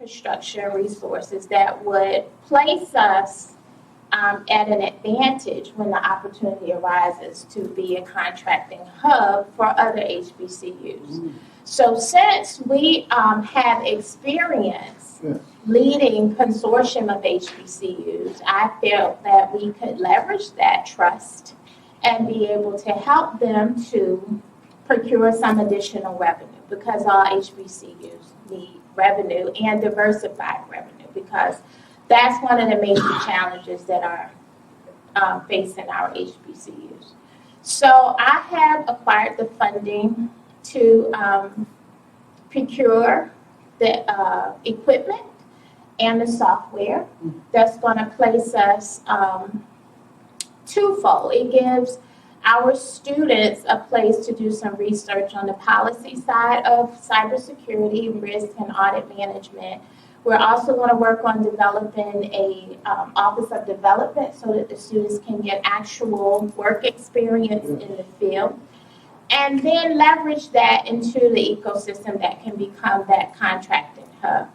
infrastructure and resources that would place us at an advantage when the opportunity arises to be a contracting hub for other HBCUs. So since we have experience leading consortium of HBCUs, I felt that we could leverage that trust and be able to help them to procure some additional revenue, because all HBCUs need revenue and diversified revenue, because that's one of the major challenges that are facing our HBCUs. So I have acquired the funding to procure the equipment and the software that's going to place us twofold. It gives our students a place to do some research on the policy side of cybersecurity, risk, and audit management. We're also going to work on developing a Office of Development so that the students can get actual work experience in the field, and then leverage that into the ecosystem that can become that contracting hub.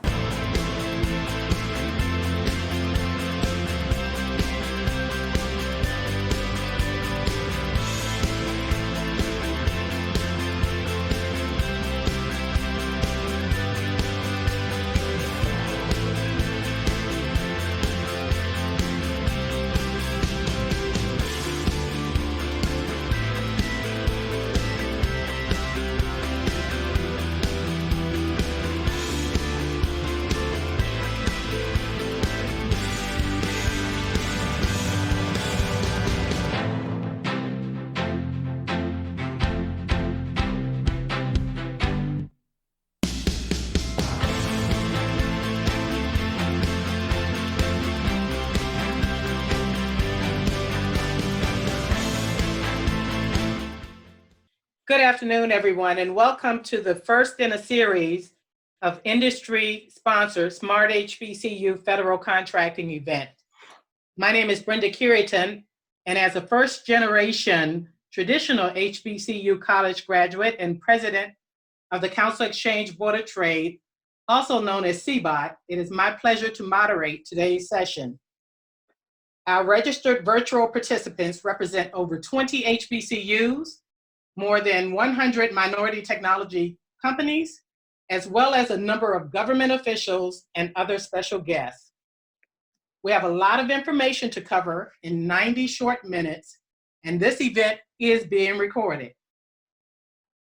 Good afternoon, everyone, and welcome to the first in a series of industry-sponsored Smart HBCU federal contracting event. My name is Brenda Curitan, and as a first-generation traditional HBCU college graduate and president of the Council Exchange Board of Trade, also known as CBOT, it is my pleasure to moderate today's session. Our registered virtual participants represent over 20 HBCUs, more than 100 minority technology companies, as well as a number of government officials and other special guests. We have a lot of information to cover in 90 short minutes, and this event is being recorded.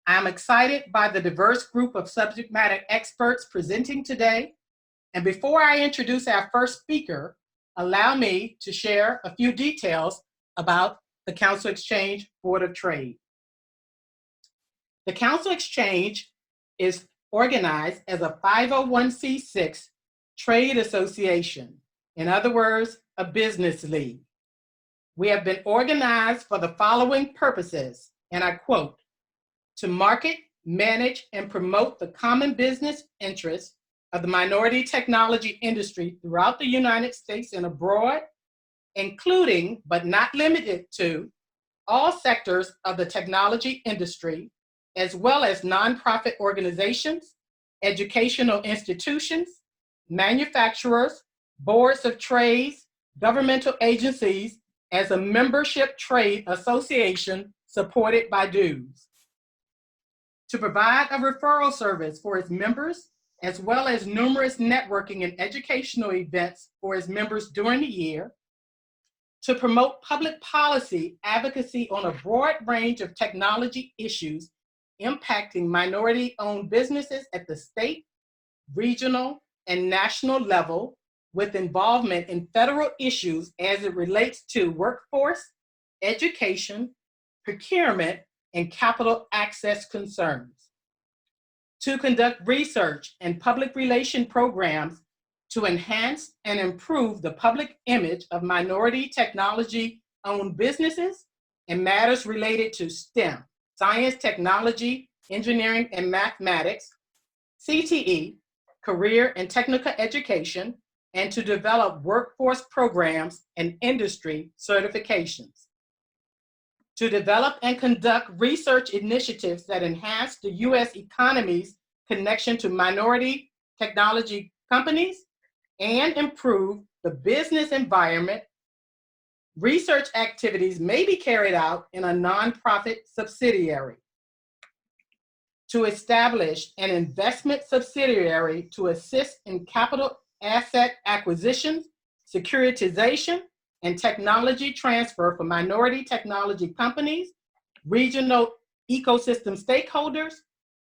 I'm excited by the diverse group of subject matter experts presenting today, and before I introduce our first speaker, allow me to share a few details about the Council Exchange Board of Trade. The Council Exchange is organized as a 501c6 trade association, in other words, a business league. We have been organized for the following purposes, and I quote, to market, manage, and promote the common business interests of the minority technology industry throughout the United States and abroad, including, but not limited to, all sectors of the technology industry, as well as nonprofit organizations, educational institutions, manufacturers, boards of trades, governmental agencies, as a membership trade association supported by dues. To provide a referral service for its members, as well as numerous networking and educational events for its members during the year. To promote public policy advocacy on a broad range of technology issues impacting minority-owned businesses at the state, regional, and national level, with involvement in federal issues as it relates to workforce, education, procurement, and capital access concerns. To conduct research and public relation programs to enhance and improve the public image of minority technology-owned businesses and matters related to STEM, science, technology, engineering, and mathematics, CTE, career and technical education, and to develop workforce programs and industry certifications. To develop and conduct research initiatives that enhance the U.S. economy's connection to minority technology companies and improve the business environment. Research activities may be carried out in a nonprofit subsidiary. To establish an investment subsidiary to assist in capital asset acquisitions, securitization, and technology transfer for minority technology companies, regional ecosystem stakeholders,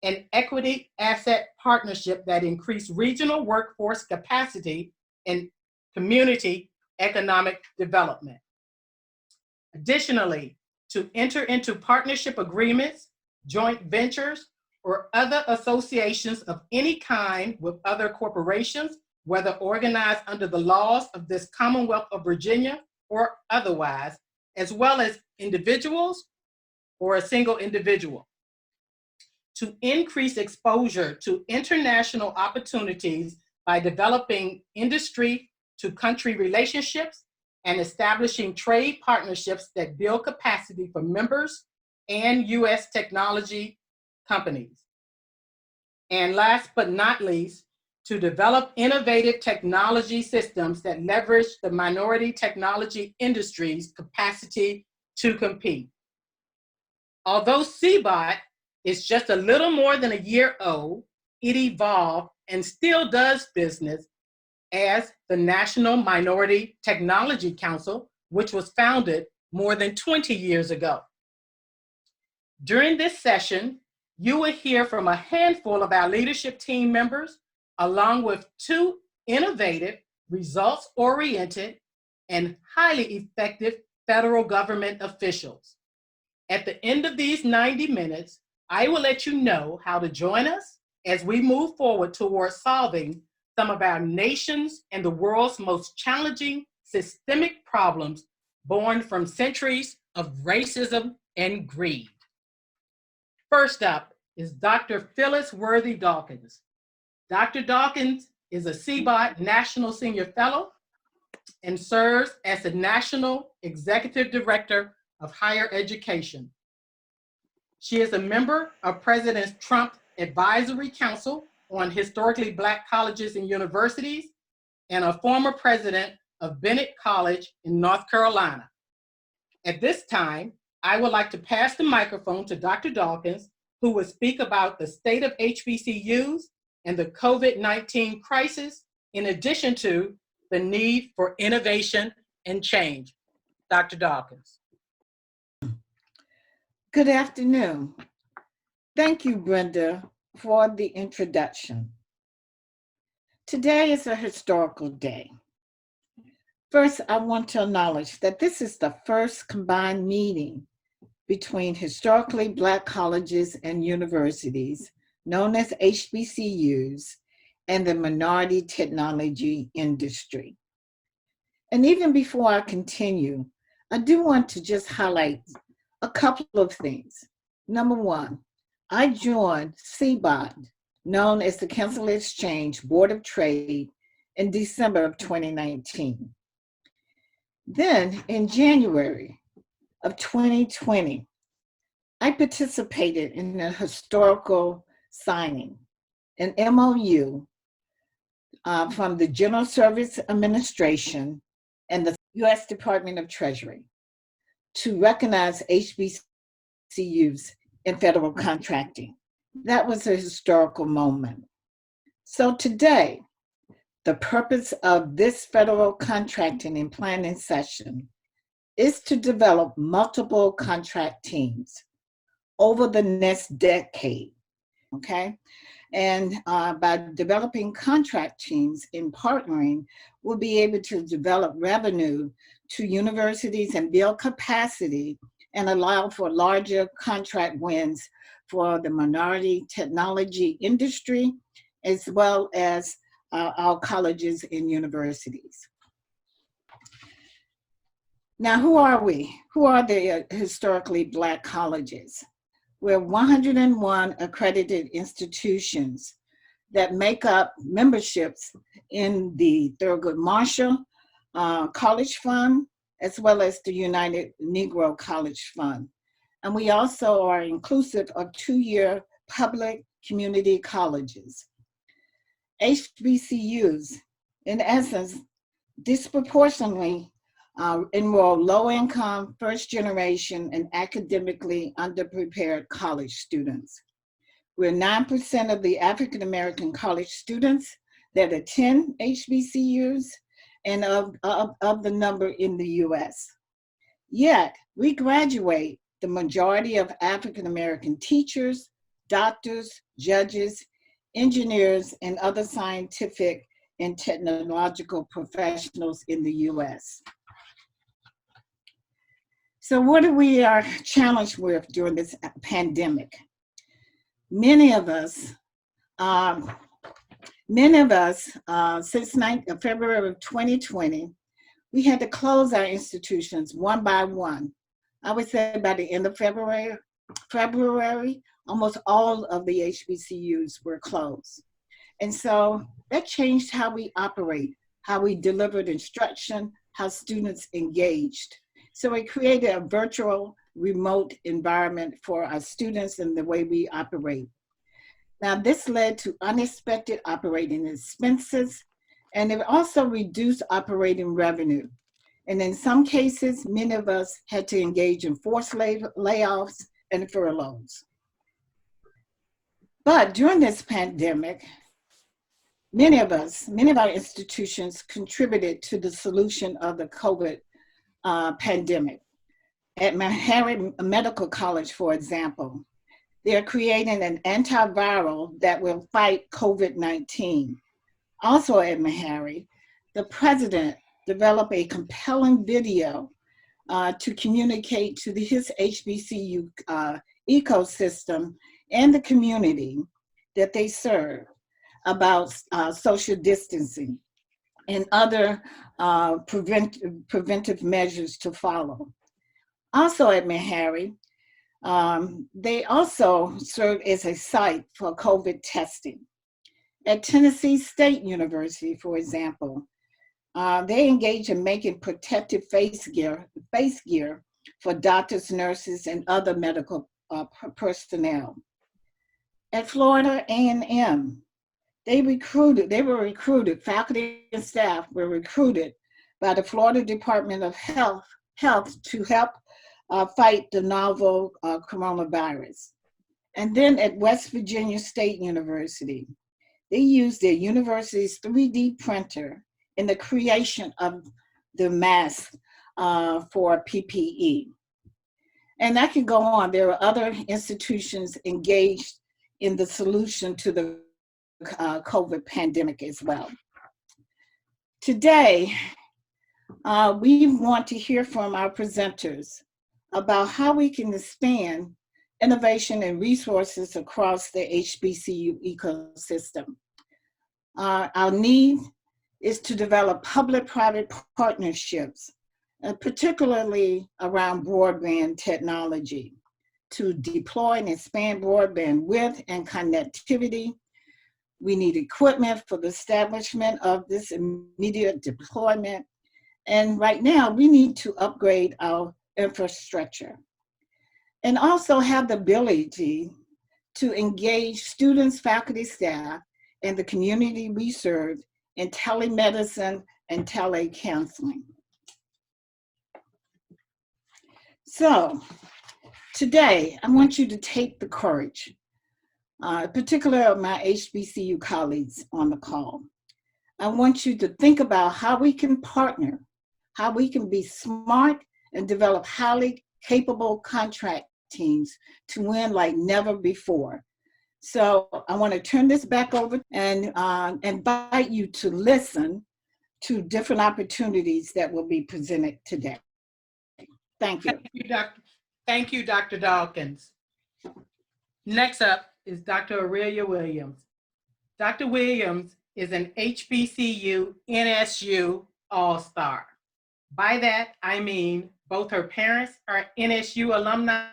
and equity asset partnership that increase regional workforce capacity and community economic development. Additionally, to enter into partnership agreements, joint ventures, or other associations of any kind with other corporations, whether organized under the laws of this Commonwealth of Virginia or otherwise, as well as individuals or a single individual. To increase exposure to international opportunities by developing industry to country relationships and establishing trade partnerships that build capacity for members and U.S. technology companies. And last but not least, to develop innovative technology systems that leverage the minority technology industry's capacity to compete. Although CBOT is just a little more than a year old, it evolved and still does business as the National Minority Technology Council, which was founded more than 20 years ago. During this session, you will hear from a handful of our leadership team members, along with two innovative, results-oriented, and highly effective federal government officials. At the end of these 90 minutes, I will let you know how to join us as we move forward towards solving some of our nation's and the world's most challenging systemic problems born from centuries of racism and greed. First up is Dr. Phyllis Worthy Dawkins. Dr. Dawkins is a CBOT National Senior Fellow and serves as the National Executive Director of Higher Education. She is a member of President Trump's Advisory Council on Historically Black Colleges and Universities and a former president of Bennett College in North Carolina. At this time, I would like to pass the microphone to Dr. Dawkins, who will speak about the state of HBCUs and the COVID-19 crisis, in addition to the need for innovation and change. Dr. Dawkins. Good afternoon. Thank you, Brenda, for the introduction. Today is a historical day. First, I want to acknowledge that this is the first combined meeting between historically Black colleges and universities, known as HBCUs, and the minority technology industry. And even before I continue, I do want to just highlight a couple of things. Number one, I joined CBOT, known as the Council Exchange Board of Trade, in December of 2019. Then in January of 2020, I participated in a historical signing, an MOU from the General Service Administration and the U.S. Department of Treasury to recognize HBCUs in federal contracting. That was a historical moment. So today, the purpose of this federal contracting and planning session is to develop multiple contract teams over the next decade, okay? And by developing contract teams and partnering, we'll be able to develop revenue to universities and build capacity and allow for larger contract wins for the minority technology industry, as well as our colleges and universities. Now, who are we? Who are the historically Black colleges? We're 101 accredited institutions that make up memberships in the Thurgood Marshall College Fund, as well as the United Negro College Fund. And we also are inclusive of two-year public community colleges. HBCUs, in essence, disproportionately enroll low-income, first-generation, and academically underprepared college students. We're 9% of the African-American college students that attend HBCUs and of the number in the US. Yet, we graduate the majority of African-American teachers, doctors, judges, engineers, and other scientific and technological professionals in the US. So what are we challenged with during this pandemic? Many of us, since February of 2020, we had to close our institutions one by one. I would say by the end of February, almost all of the HBCUs were closed. And so that changed how we operate, how we delivered instruction, how students engaged. So it created a virtual remote environment for our students and the way we operate. Now, this led to unexpected operating expenses, and it also reduced operating revenue. And in some cases, many of us had to engage in forced layoffs and furloughs. But during this pandemic, many of our institutions contributed to the solution of the COVID pandemic. At Meharry Medical College, for example, they're creating an antiviral that will fight COVID-19. Also at Meharry, the president developed a compelling video to communicate to his HBCU ecosystem and the community that they serve about social distancing and other preventive measures to follow. Also at Meharry, they also serve as a site for COVID testing. At Tennessee State University, for example, they engage in making protective face gear for doctors, nurses, and other medical personnel. At Florida A&M, faculty and staff were recruited by the Florida Department of Health to help fight the novel coronavirus. And then at West Virginia State University, they used their university's 3D printer in the creation of the mask for PPE. And I can go on. There are other institutions engaged in the solution to the COVID pandemic as well. Today, we want to hear from our presenters about how we can expand innovation and resources across the HBCU ecosystem. Our need is to develop public-private partnerships, particularly around broadband technology, to deploy and expand broadband width and connectivity. We need equipment for the establishment of this immediate deployment. And right now, we need to upgrade our infrastructure and also have the ability to engage students, faculty, staff, and the community we serve in telemedicine and telecounseling. So today, I want you to take the courage, particularly of my HBCU colleagues on the call. I want you to think about how we can partner, how we can be smart and develop highly capable contract teams to win like never before. So I want to turn this back over and invite you to listen to different opportunities that will be presented today. Thank you. Thank you, Dr. Dawkins. Next up is Dr. Aurelia Williams. Dr. Williams is an HBCU NSU All-Star. By that, I mean both her parents are NSU alumni.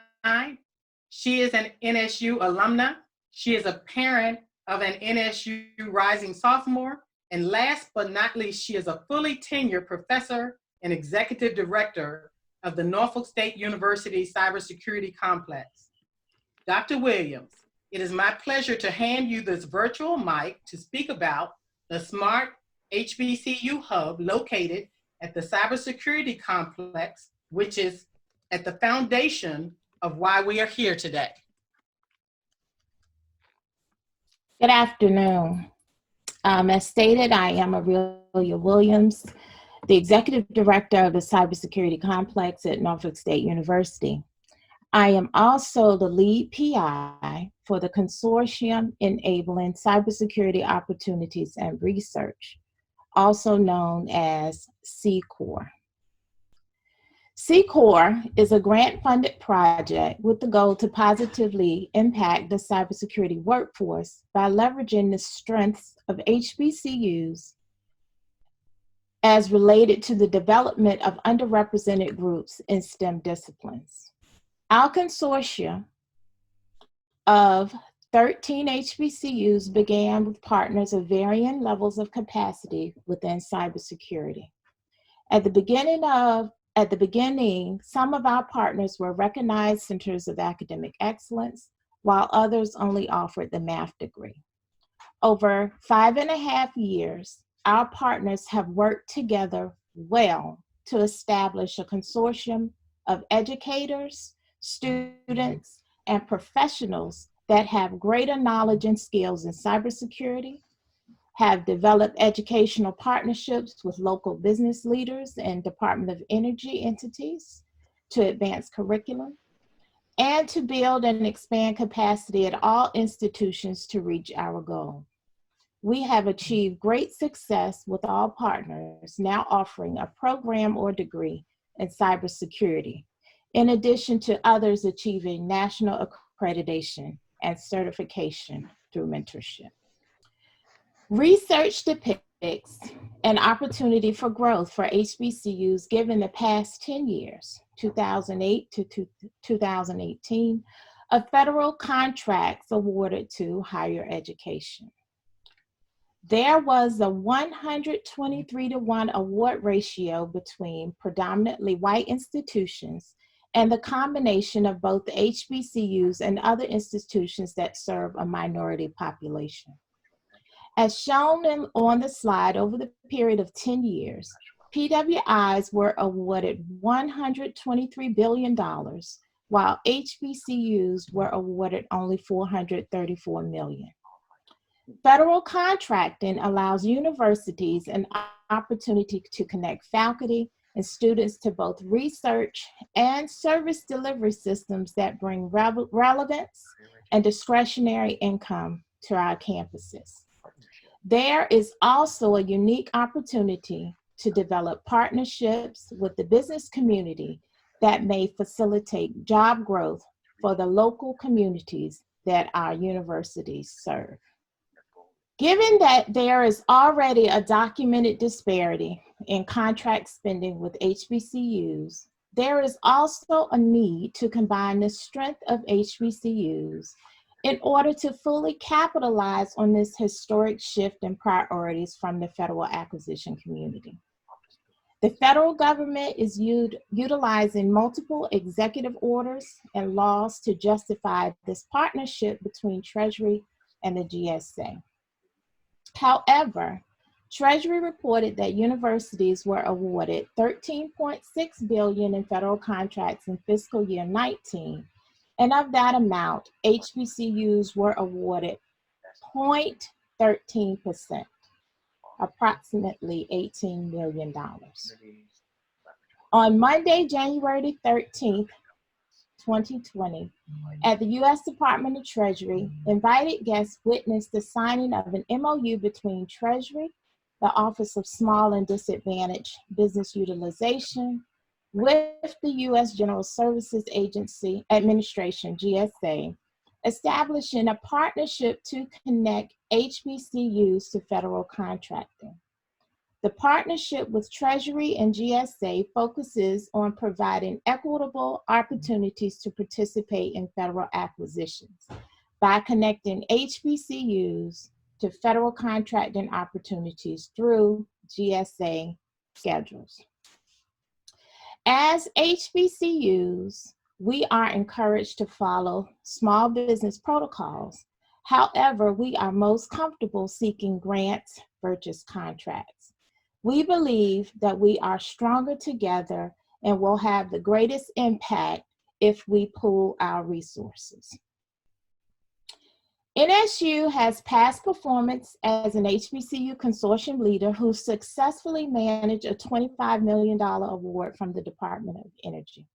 She is an NSU alumna. She is a parent of an NSU rising sophomore. And last but not least, she is a fully tenured professor and executive director of the Norfolk State University Cybersecurity Complex. Dr. Williams It is my pleasure to hand you this virtual mic to speak about the Smart HBCU Hub located at the Cybersecurity Complex, which is at the foundation of why we are here today. Good afternoon. As stated, I am Aurelia Williams, the Executive Director of the Cybersecurity Complex at Norfolk State University. I am also the lead PI for the Consortium Enabling Cybersecurity Opportunities and Research, also known as CCORE. CCORE is a grant-funded project with the goal to positively impact the cybersecurity workforce by leveraging the strengths of HBCUs as related to the development of underrepresented groups in STEM disciplines. Our consortium of 13 HBCUs began with partners of varying levels of capacity within cybersecurity. At the beginning, some of our partners were recognized centers of academic excellence, while others only offered the math degree. Over 5.5 years, our partners have worked together well to establish a consortium of educators, students, and professionals that have greater knowledge and skills in cybersecurity, have developed educational partnerships with local business leaders and Department of Energy entities to advance curriculum, and to build and expand capacity at all institutions to reach our goal. We have achieved great success with all partners now offering a program or degree in cybersecurity, in addition to others achieving national accreditation and certification through mentorship. Research depicts an opportunity for growth for HBCUs given the past 10 years, 2008 to 2018, of federal contracts awarded to higher education. There was a 123-to-1 award ratio between predominantly white institutions and the combination of both the HBCUs and other institutions that serve a minority population. As shown on the slide, over the period of 10 years, PWIs were awarded $123 billion, while HBCUs were awarded only $434 million. Federal contracting allows universities an opportunity to connect faculty and students to both research and service delivery systems that bring relevance and discretionary income to our campuses. There is also a unique opportunity to develop partnerships with the business community that may facilitate job growth for the local communities that our universities serve. Given that there is already a documented disparity in contract spending with HBCUs, there is also a need to combine the strength of HBCUs in order to fully capitalize on this historic shift in priorities from the federal acquisition community. The federal government is utilizing multiple executive orders and laws to justify this partnership between Treasury and the GSA. However, Treasury reported that universities were awarded $13.6 billion in federal contracts in fiscal year 19, and of that amount, HBCUs were awarded 0.13%, approximately $18 million. On Monday, January 13th, 2020, at the U.S. Department of Treasury, invited guests witnessed the signing of an MOU between Treasury, the Office of Small and Disadvantaged Business Utilization, with the U.S. General Services Agency Administration, GSA, establishing a partnership to connect HBCUs to federal contracting. The partnership with Treasury and GSA focuses on providing equitable opportunities to participate in federal acquisitions by connecting HBCUs to federal contracting opportunities through GSA schedules. As HBCUs we are encouraged to follow small business protocols. However, we are most comfortable seeking grants versus contracts. We believe that we are stronger together and will have the greatest impact if we pool our resources. NSU has past performance as an HBCU consortium leader who successfully managed a $25 million award from the Department of Energy.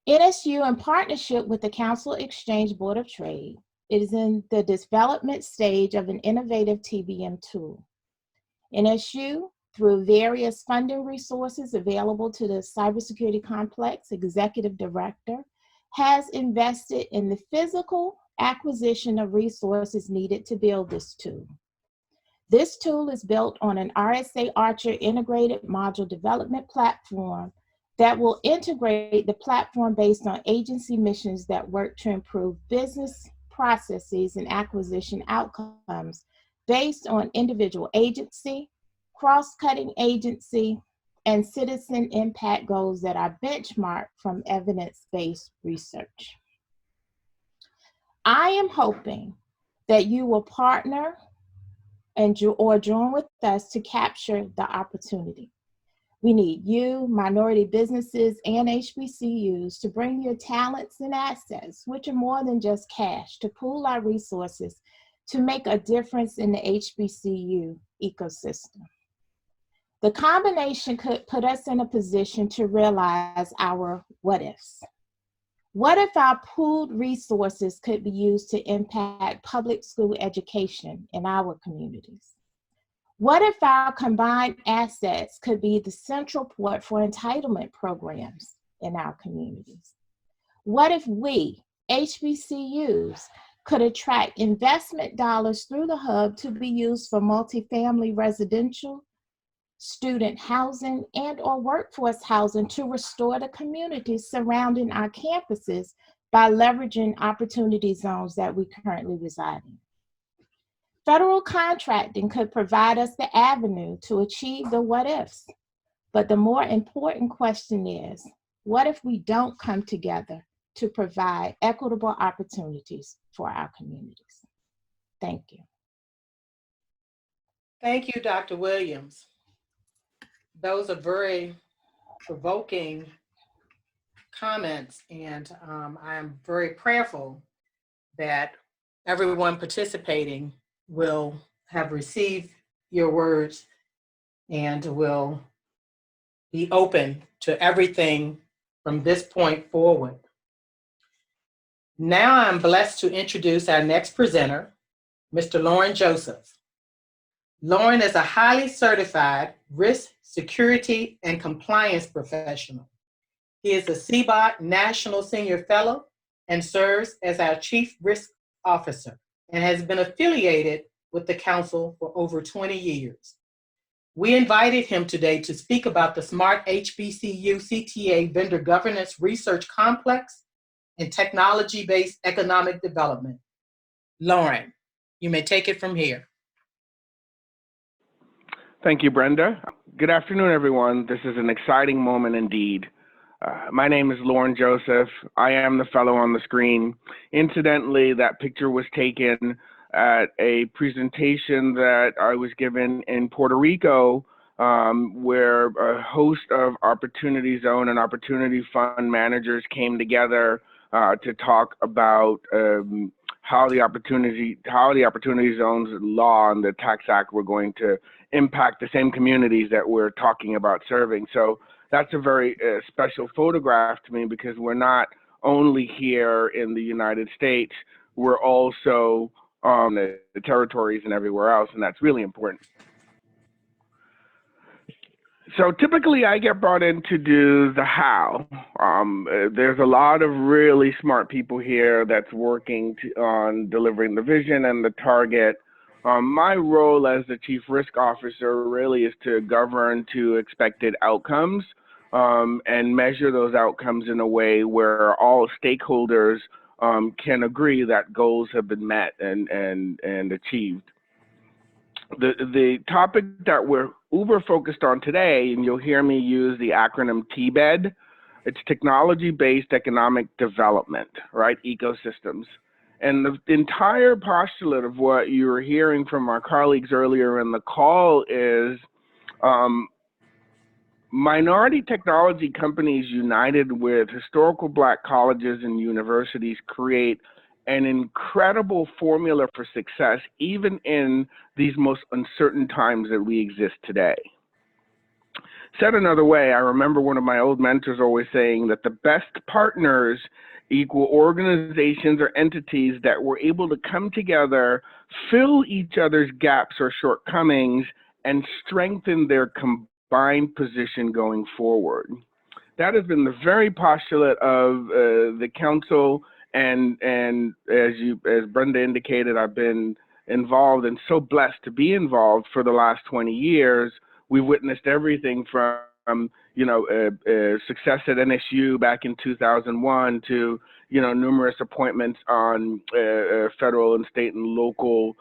NSU, in partnership with the Council Exchange Board of Trade, is in the development stage of an innovative TBM tool. NSU, through various funding resources available to the Cybersecurity Complex Executive Director, has invested in the physical acquisition of resources needed to build this tool. This tool is built on an RSA Archer integrated module development platform that will integrate the platform based on agency missions that work to improve business processes and acquisition outcomes based on individual agency, cross-cutting agency, and citizen impact goals that are benchmarked from evidence-based research. I am hoping that you will partner or join with us to capture the opportunity. We need you, minority businesses, and HBCUs to bring your talents and assets, which are more than just cash, to pool our resources to make a difference in the HBCU ecosystem. The combination could put us in a position to realize our what ifs. What if our pooled resources could be used to impact public school education in our communities? What if our combined assets could be the central port for entitlement programs in our communities? What if we, HBCUs, could attract investment dollars through the hub to be used for multifamily residential, student housing, and or workforce housing to restore the communities surrounding our campuses by leveraging opportunity zones that we currently reside in? Federal contracting could provide us the avenue to achieve the what ifs. But the more important question is, what if we don't come together to provide equitable opportunities for our communities? Thank you. Thank you, Dr. Williams. Those are very provoking comments, and I am very prayerful that everyone participating will have received your words and will be open to everything from this point forward. Now I'm blessed to introduce our next presenter, Mr. Lauren Joseph. Lauren is a highly certified risk, security, and compliance professional. He is a CBOT National Senior Fellow and serves as our Chief Risk Officer and has been affiliated with the Council for over 20 years. We invited him today to speak about the Smart HBCU CTA Vendor Governance Research Complex and Technology-Based Economic Development. Lauren, you may take it from here. Thank you, Brenda. Good afternoon, everyone. This is an exciting moment indeed. My name is Lauren Joseph. I am the fellow on the screen. Incidentally, that picture was taken at a presentation that I was given in Puerto Rico, where a host of Opportunity Zone and Opportunity Fund managers came together to talk about how the Opportunity Zones law and the Tax Act were going to impact the same communities that we're talking about serving. So that's a very special photograph to me, because we're not only here in the United States, we're also on the territories and everywhere else, and that's really important. So typically I get brought in to do the how. There's a lot of really smart people here that's working on delivering the vision and the target. My role as the Chief Risk Officer really is to govern to expected outcomes and measure those outcomes in a way where all stakeholders can agree that goals have been met and achieved. The topic that we're uber focused on today, and you'll hear me use the acronym TBED, It's technology-based economic development, right? Ecosystems. And the entire postulate of what you were hearing from our colleagues earlier in the call is minority technology companies united with historical Black colleges and universities create an incredible formula for success, even in these most uncertain times that we exist today. Said another way, I remember one of my old mentors always saying that the best partners equal organizations or entities that were able to come together, fill each other's gaps or shortcomings, and strengthen their combined position going forward. That has been the very postulate of the council, and as Brenda indicated, I've been involved and so blessed to be involved for the last 20 years. We witnessed everything from success at NSU back in 2001 to numerous appointments on federal and state and local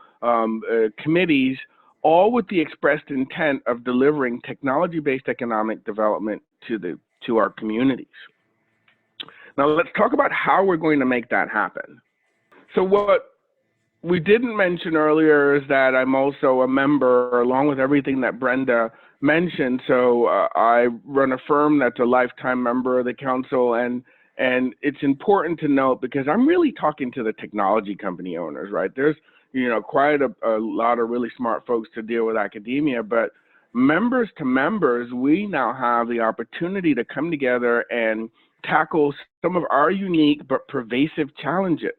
committees, all with the expressed intent of delivering technology-based economic development to our communities. Now let's talk about how we're going to make that happen. So what we didn't mention earlier is that I'm also a member, along with everything that Brenda mentioned. So I run a firm that's a lifetime member of the council, and it's important to note because I'm really talking to the technology company owners, right? There's quite a lot of really smart folks to deal with academia, but members to members, we now have the opportunity to come together and tackle some of our unique but pervasive challenges.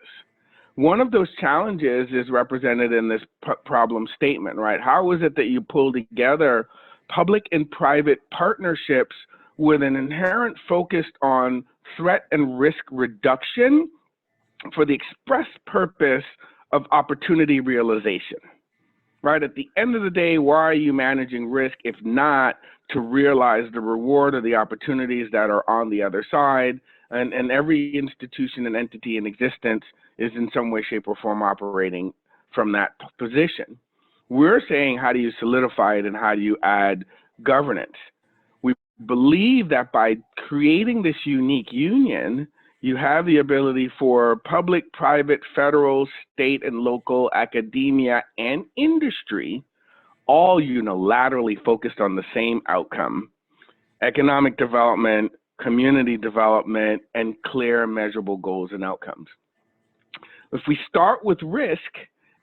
One of those challenges is represented in this problem statement, right? How is it that you pull together public and private partnerships with an inherent focus on threat and risk reduction for the express purpose of opportunity realization, right? At the end of the day, why are you managing risk if not to realize the reward of the opportunities that are on the other side? And every institution and entity in existence is in some way, shape, or form operating from that position. We're saying, how do you solidify it and how do you add governance? We believe that by creating this unique union, you have the ability for public, private, federal, state, and local academia and industry, all unilaterally focused on the same outcome: economic development, community development, and clear, measurable goals and outcomes. If we start with risk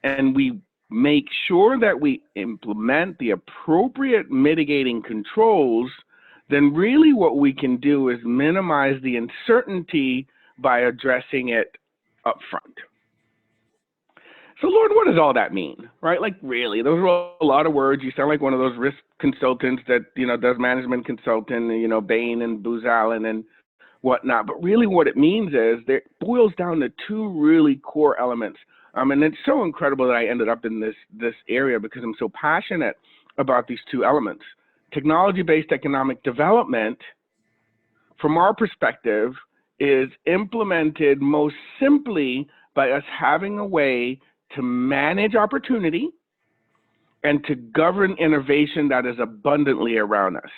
and we make sure that we implement the appropriate mitigating controls, then really what we can do is minimize the uncertainty by addressing it up front. So Lord, what does all that mean, right? Like really, those are a lot of words. You sound like one of those risk consultants that, does management consulting, Bain and Booz Allen and whatnot. But really what it means is that it boils down to two really core elements. And it's so incredible that I ended up in this area because I'm so passionate about these two elements. Technology-based economic development, from our perspective, is implemented most simply by us having a way to manage opportunity and to govern innovation that is abundantly around us.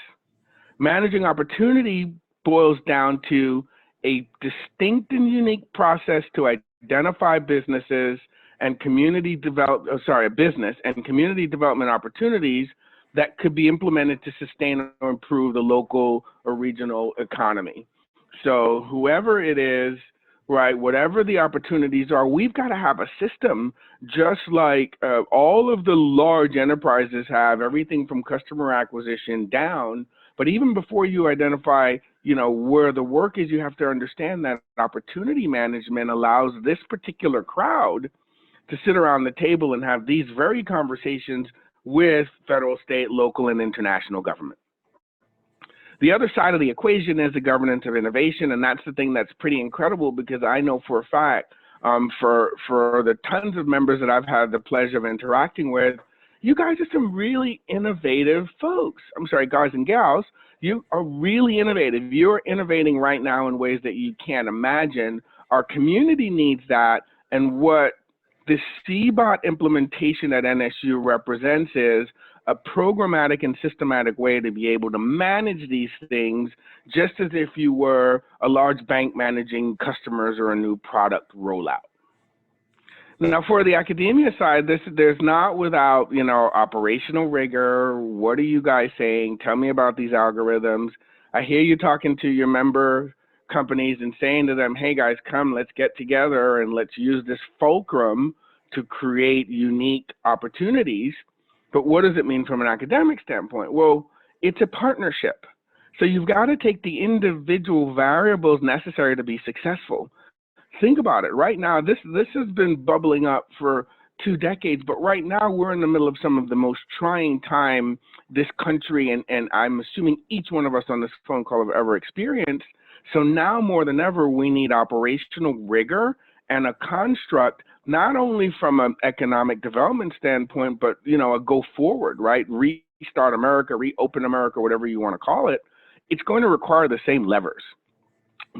Managing opportunity boils down to a distinct and unique process to identify businesses and community development opportunities that could be implemented to sustain or improve the local or regional economy. So whoever it is, right, whatever the opportunities are, we've got to have a system just like all of the large enterprises have, everything from customer acquisition down. But even before you identify, where the work is, you have to understand that opportunity management allows this particular crowd to sit around the table and have these very conversations with federal, state, local, and international government. The other side of the equation is the governance of innovation, and that's the thing that's pretty incredible because I know for a fact, for the tons of members that I've had the pleasure of interacting with, you guys are some really innovative folks. I'm sorry, guys and gals, you are really innovative. You're innovating right now in ways that you can't imagine. Our community needs that, and what this CBOT implementation at NSU represents is a programmatic and systematic way to be able to manage these things, just as if you were a large bank managing customers or a new product rollout. Now, for the academia side, there's not without, operational rigor. What are you guys saying? Tell me about these algorithms. I hear you talking to your member companies and saying to them, hey guys, come, let's get together and let's use this fulcrum to create unique opportunities. But what does it mean from an academic standpoint? Well, it's a partnership. So you've got to take the individual variables necessary to be successful. Think about it. Right now, this has been bubbling up for 2 decades, but right now we're in the middle of some of the most trying time this country and I'm assuming each one of us on this phone call have ever experienced. So now more than ever, we need operational rigor and a construct, not only from an economic development standpoint, but a go forward, right? Restart America, reopen America, whatever you want to call it. It's going to require the same levers.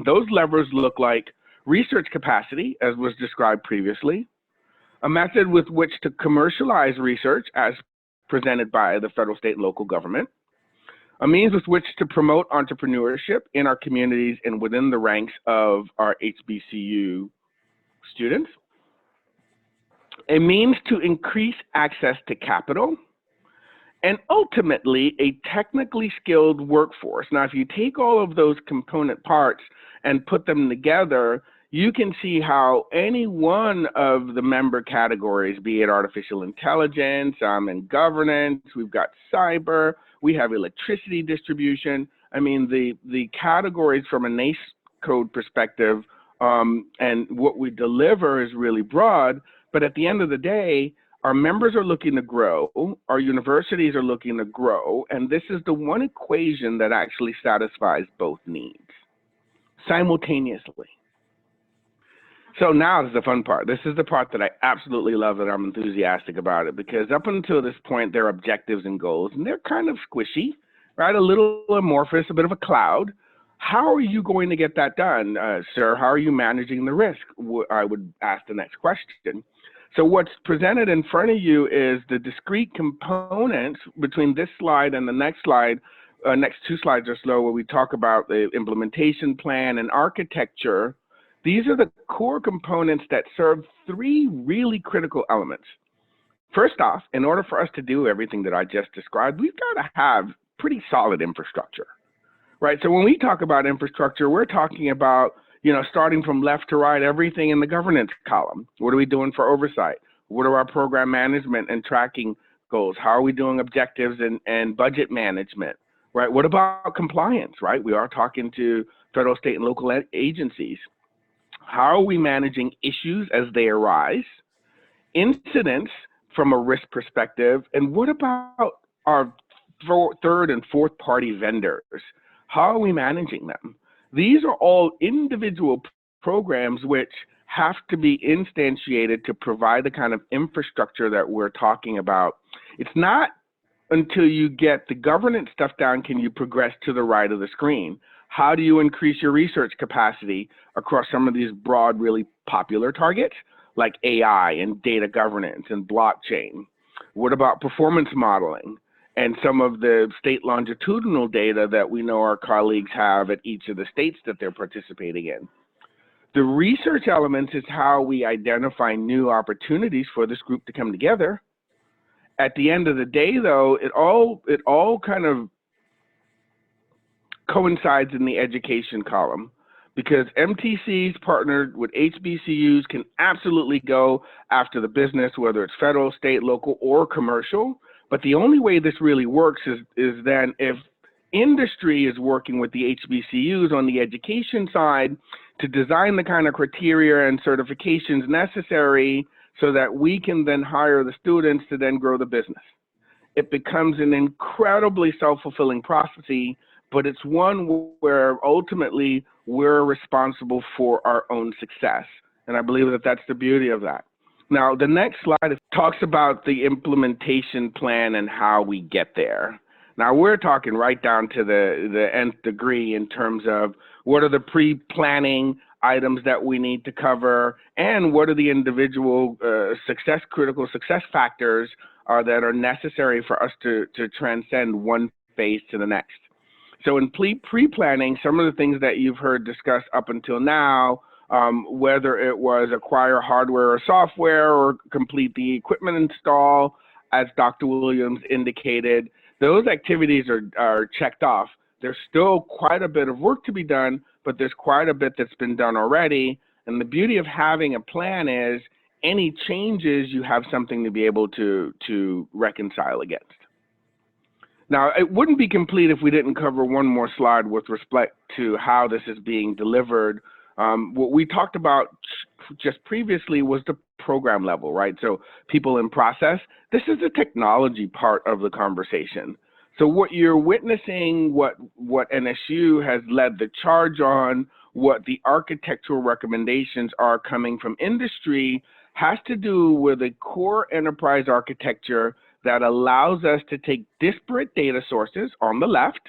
Those levers look like research capacity, as was described previously, a method with which to commercialize research as presented by the federal, state, and local government, a means with which to promote entrepreneurship in our communities and within the ranks of our HBCU students, a means to increase access to capital, and ultimately a technically skilled workforce. Now, if you take all of those component parts and put them together, you can see how any one of the member categories, be it artificial intelligence, and governance, we've got cyber, we have electricity distribution. I mean, the categories from a NACE code perspective and what we deliver is really broad, but at the end of the day, our members are looking to grow, our universities are looking to grow, and this is the one equation that actually satisfies both needs simultaneously. So now this is the fun part. This is the part that I absolutely love, that I'm enthusiastic about it, because up until this point, there are objectives and goals, and they're kind of squishy, right? A little amorphous, a bit of a cloud. How are you going to get that done, sir? How are you managing the risk? I would ask the next question. So what's presented in front of you is the discrete components between this slide and the next slide, next 2 slides or so, where we talk about the implementation plan and architecture. These are the core components that serve 3 really critical elements. First off, in order for us to do everything that I just described, we've got to have pretty solid infrastructure, right? So when we talk about infrastructure, we're talking about, starting from left to right, everything in the governance column. What are we doing for oversight? What are our program management and tracking goals? How are we doing objectives and budget management, right? What about compliance, right? We are talking to federal, state, and local agencies. How are we managing issues as they arise, incidents from a risk perspective, and what about our 3rd and 4th party vendors? How are we managing them? These are all individual programs which have to be instantiated to provide the kind of infrastructure that we're talking about. It's not until you get the governance stuff down can you progress to the right of the screen. How do you increase your research capacity across some of these broad, really popular targets like AI and data governance and blockchain? What about performance modeling and some of the state longitudinal data that we know our colleagues have at each of the states that they're participating in? The research elements is how we identify new opportunities for this group to come together. At the end of the day, though, it all kind of coincides in the education column, because MTCs partnered with HBCUs can absolutely go after the business, whether it's federal, state, local, or commercial. But the only way this really works is then if industry is working with the HBCUs on the education side to design the kind of criteria and certifications necessary so that we can then hire the students to then grow the business. It becomes an incredibly self-fulfilling prophecy, but it's one where ultimately we're responsible for our own success. And I believe that that's the beauty of that. Now, the next slide talks about the implementation plan and how we get there. Now we're talking right down to the nth degree in terms of what are the pre-planning items that we need to cover, and what are the individual critical success factors that are necessary for us to transcend one phase to the next. So in pre-planning, some of the things that you've heard discussed up until now, whether it was acquire hardware or software or complete the equipment install, as Dr. Williams indicated, those activities are checked off. There's still quite a bit of work to be done, but there's quite a bit that's been done already. And the beauty of having a plan is any changes, you have something to be able to reconcile against. Now, it wouldn't be complete if we didn't cover one more slide with respect to how this is being delivered. What we talked about just previously was the program level, right? So people in process. This is the technology part of the conversation. So what you're witnessing, what NSU has led the charge on, what the architectural recommendations are coming from industry, has to do with a core enterprise architecture that allows us to take disparate data sources on the left,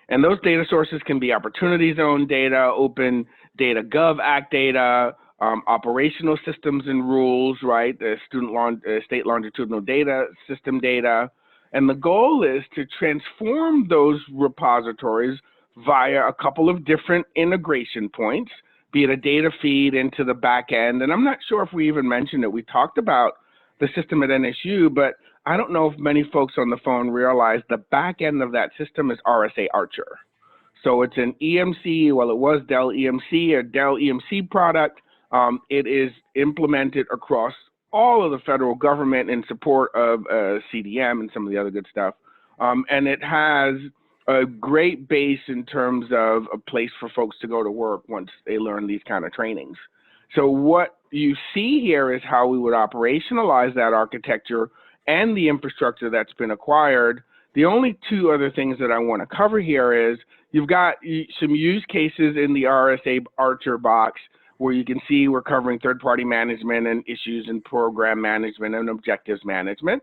and those data sources can be Opportunity Zone data, Open Data Gov Act data, operational systems and rules, right? The state longitudinal data system data. And the goal is to transform those repositories via a couple of different integration points, be it a data feed into the back end. And I'm not sure if we even mentioned it. We talked about the system at NSU, but I don't know if many folks on the phone realize the back end of that system is RSA Archer. So it's an EMC, well, it was Dell EMC, a Dell EMC product. It is implemented across all of the federal government in support of CDM and some of the other good stuff. And it has a great base in terms of a place for folks to go to work once they learn these kind of trainings. So what you see here is how we would operationalize that architecture and the infrastructure that's been acquired. The only two other things that I want to cover here is you've got some use cases in the RSA Archer box where you can see we're covering third-party management and issues and program management and objectives management,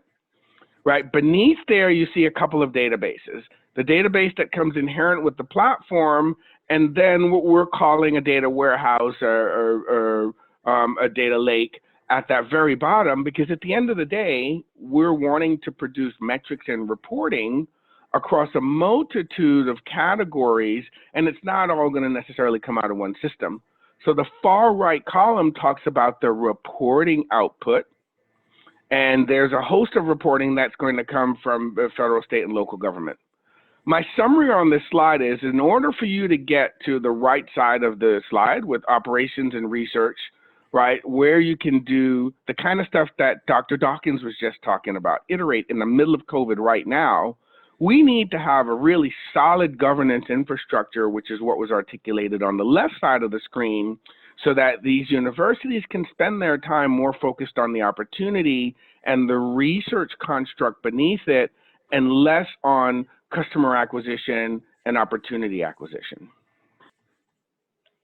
right? Beneath there, you see a couple of databases. The database that comes inherent with the platform, and then what we're calling a data warehouse or a data lake at that very bottom, because at the end of the day, we're wanting to produce metrics and reporting across a multitude of categories, and it's not all going to necessarily come out of one system. So the far right column talks about the reporting output, and there's a host of reporting that's going to come from the federal, state, and local government. My summary on this slide is, in order for you to get to the right side of the slide with operations and research, right, where you can do the kind of stuff that Dr. Dawkins was just talking about, iterate in the middle of COVID right now, we need to have a really solid governance infrastructure, which is what was articulated on the left side of the screen, so that these universities can spend their time more focused on the opportunity and the research construct beneath it, and less on customer acquisition and opportunity acquisition.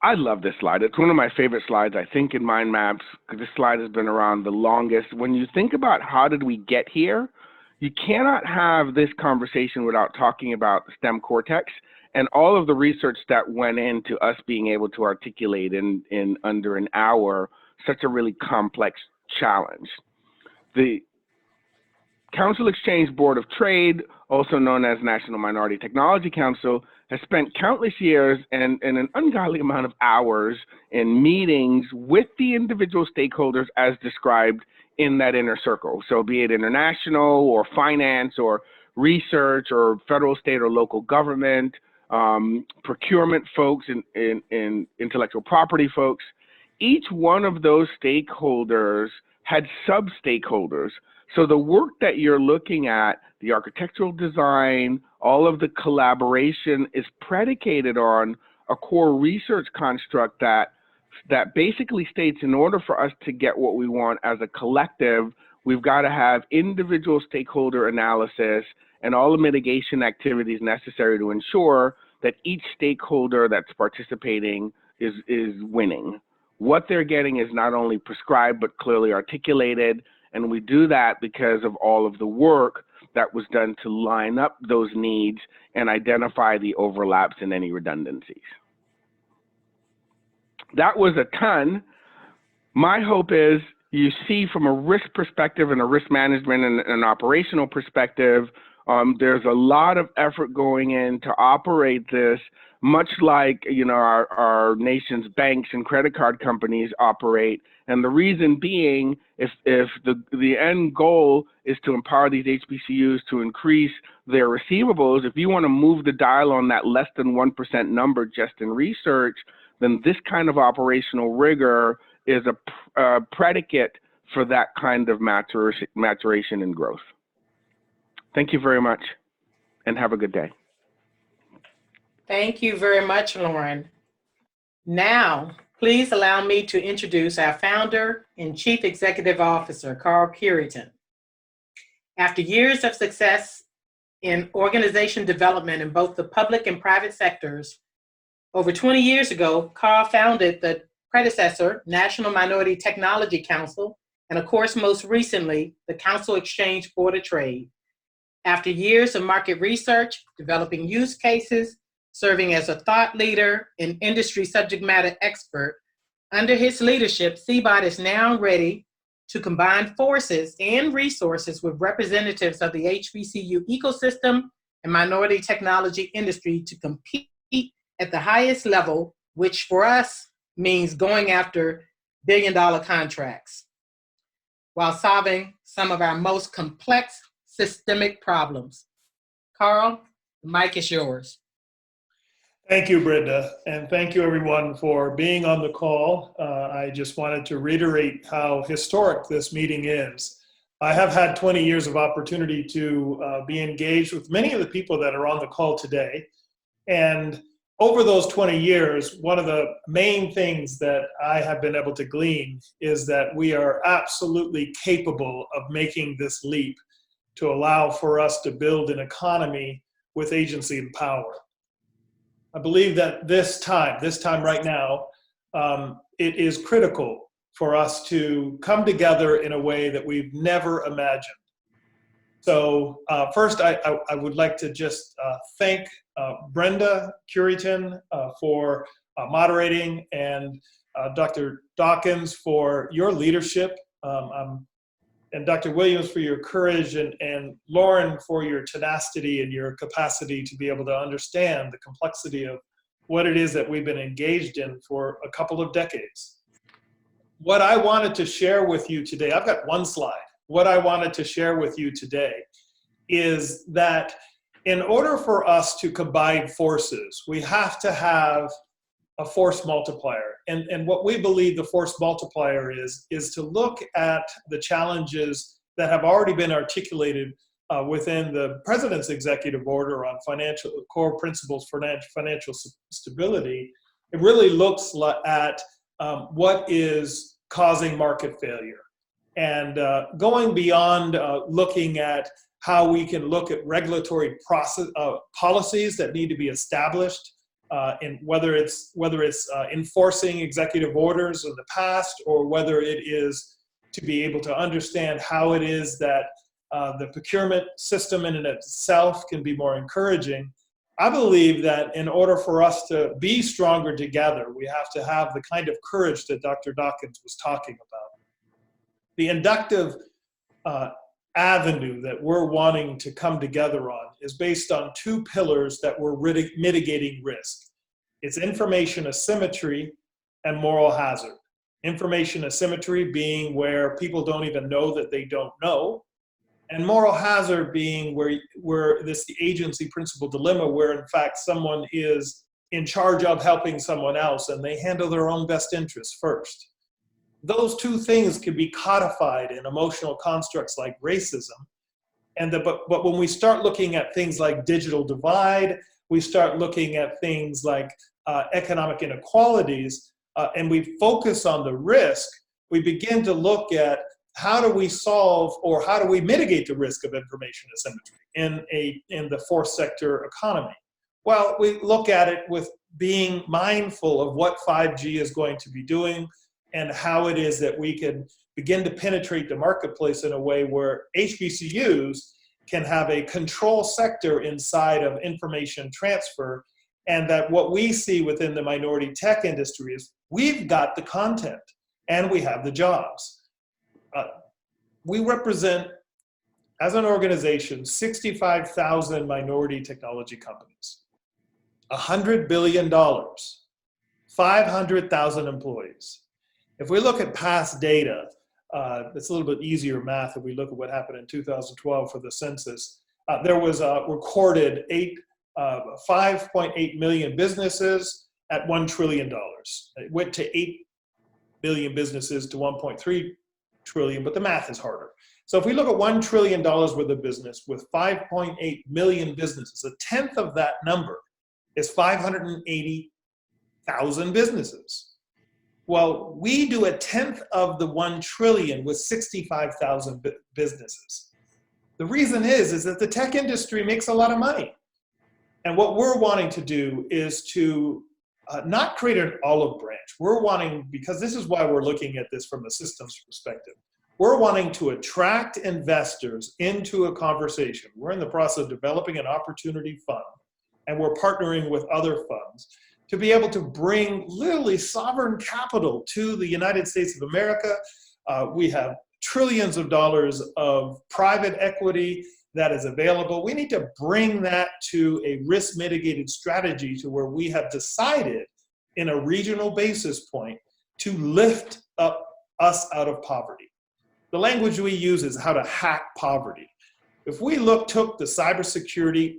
I love this slide. It's one of my favorite slides, I think, in mind maps, because this slide has been around the longest. When you think about how did we get here, you cannot have this conversation without talking about the STEM cortex and all of the research that went into us being able to articulate in under an hour such a really complex challenge. The Council Exchange Board of Trade, also known as National Minority Technology Council, has spent countless years and an ungodly amount of hours in meetings with the individual stakeholders as described in that inner circle. So be it international or finance or research or federal, state, or local government, procurement folks, and intellectual property folks. Each one of those stakeholders had sub-stakeholders. So the work that you're looking at, the architectural design, all of the collaboration is predicated on a core research construct that basically states in order for us to get what we want as a collective, we've got to have individual stakeholder analysis and all the mitigation activities necessary to ensure that each stakeholder that's participating is winning. What they're getting is not only prescribed but clearly articulated, and we do that because of all of the work that was done to line up those needs and identify the overlaps and any redundancies. That was a ton. My hope is you see from a risk perspective and a risk management and an operational perspective, there's a lot of effort going in to operate this, much like our nation's banks and credit card companies operate. And the reason being, if the end goal is to empower these HBCUs to increase their receivables, if you want to move the dial on that less than 1% number just in research, then this kind of operational rigor is a predicate for that kind of maturation and growth. Thank you very much, and have a good day. Thank you very much, Lauren. Now, please allow me to introduce our founder and Chief Executive Officer, Carl Cureton. After years of success in organization development in both the public and private sectors, over 20 years ago, Carl founded the predecessor, National Minority Technology Council, and of course, most recently, the Council Exchange Board of Trade. After years of market research, developing use cases, serving as a thought leader and industry subject matter expert, under his leadership, CBOT is now ready to combine forces and resources with representatives of the HBCU ecosystem and minority technology industry to compete at the highest level, which for us means going after billion-dollar contracts while solving some of our most complex systemic problems. Carl, the mic is yours. Thank you, Brenda, and thank you everyone for being on the call. I just wanted to reiterate how historic this meeting is. I have had 20 years of opportunity to be engaged with many of the people that are on the call today. And over those 20 years, one of the main things that I have been able to glean is that we are absolutely capable of making this leap to allow for us to build an economy with agency and power. I believe that this time right now, it is critical for us to come together in a way that we've never imagined. So first, I would like to just thank Brenda Cureton for moderating, and Dr. Dawkins for your leadership, and Dr. Williams for your courage, and Lauren for your tenacity and your capacity to be able to understand the complexity of what it is that we've been engaged in for a couple of decades. What I wanted to share with you today, I've got one slide. What I wanted to share with you today is that in order for us to combine forces, we have to have a force multiplier. And what we believe the force multiplier is to look at the challenges that have already been articulated within the President's executive order on financial core principles for financial stability. It really looks at what is causing market failure, and going beyond looking at how we can look at regulatory policies that need to be established, and whether it's enforcing executive orders of the past, or whether it is to be able to understand how it is that the procurement system in and of itself can be more encouraging. I believe that in order for us to be stronger together, we have to have the kind of courage that Dr. Dawkins was talking about. The inductive avenue that we're wanting to come together on is based on two pillars that we're mitigating risk. It's information asymmetry and moral hazard. Information asymmetry being where people don't even know that they don't know, and moral hazard being where this the agency principle dilemma, where in fact someone is in charge of helping someone else and they handle their own best interests first. Those two things can be codified in emotional constructs like racism. But when we start looking at things like digital divide, we start looking at things like economic inequalities, and we focus on the risk, we begin to look at how do we solve or how do we mitigate the risk of information asymmetry in the fourth sector economy? Well, we look at it with being mindful of what 5G is going to be doing and how it is that we can begin to penetrate the marketplace in a way where HBCUs can have a control sector inside of information transfer, and that what we see within the minority tech industry is we've got the content and we have the jobs. We represent, as an organization, 65,000 minority technology companies, $100 billion, 500,000 employees. If we look at past data, it's a little bit easier math if we look at what happened in 2012 for the census. There was recorded 5.8 million businesses at $1 trillion. It went to 8 billion businesses to 1.3 trillion, but the math is harder. So if we look at $1 trillion worth of business with 5.8 million businesses, a tenth of that number is 580,000 businesses. Well, we do a tenth of the 1 trillion with 65,000 businesses. The reason is that the tech industry makes a lot of money. And what we're wanting to do is to not create an olive branch. We're wanting, because this is why we're looking at this from a systems perspective, we're wanting to attract investors into a conversation. We're in the process of developing an opportunity fund, and we're partnering with other funds to be able to bring literally sovereign capital to the United States of America. We have trillions of dollars of private equity that is available. We need to bring that to a risk mitigated strategy to where we have decided in a regional basis point to lift up us out of poverty. The language we use is how to hack poverty. If we took the cybersecurity,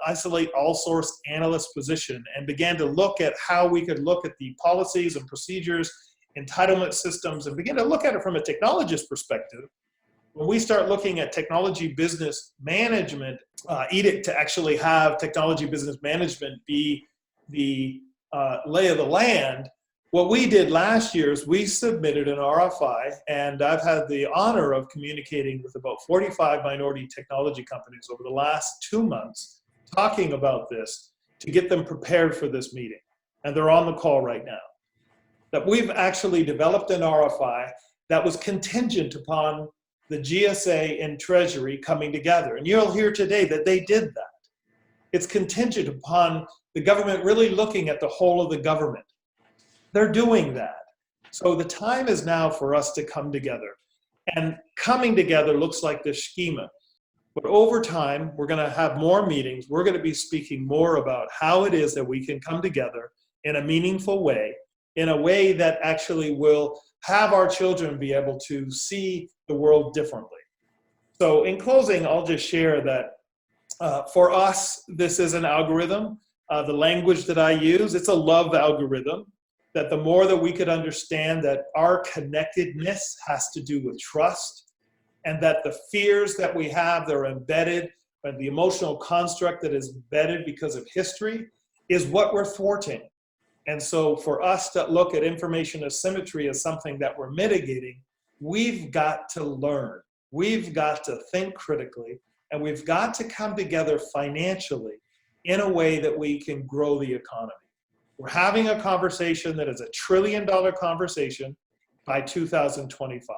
isolate all source analyst position and began to look at how we could look at the policies and procedures, entitlement systems, and begin to look at it from a technologist perspective, when we start looking at technology business management, edict to actually have technology business management be the lay of the land, what we did last year is we submitted an RFI, and I've had the honor of communicating with about 45 minority technology companies over the last 2 months, talking about this to get them prepared for this meeting. And they're on the call right now. That we've actually developed an RFI that was contingent upon the GSA and Treasury coming together. And you'll hear today that they did that. It's contingent upon the government really looking at the whole of the government. They're doing that. So the time is now for us to come together. And coming together looks like this schema. But over time, we're going to have more meetings. We're going to be speaking more about how it is that we can come together in a meaningful way, in a way that actually will have our children be able to see the world differently. So in closing, I'll just share that for us, this is an algorithm. The language that I use, it's a love algorithm. That the more that we could understand that our connectedness has to do with trust, and that the fears that we have that are embedded, but the emotional construct that is embedded because of history is what we're thwarting. And so for us to look at information asymmetry as something that we're mitigating, we've got to learn. We've got to think critically, and we've got to come together financially in a way that we can grow the economy. We're having a conversation that is $1 trillion conversation by 2025.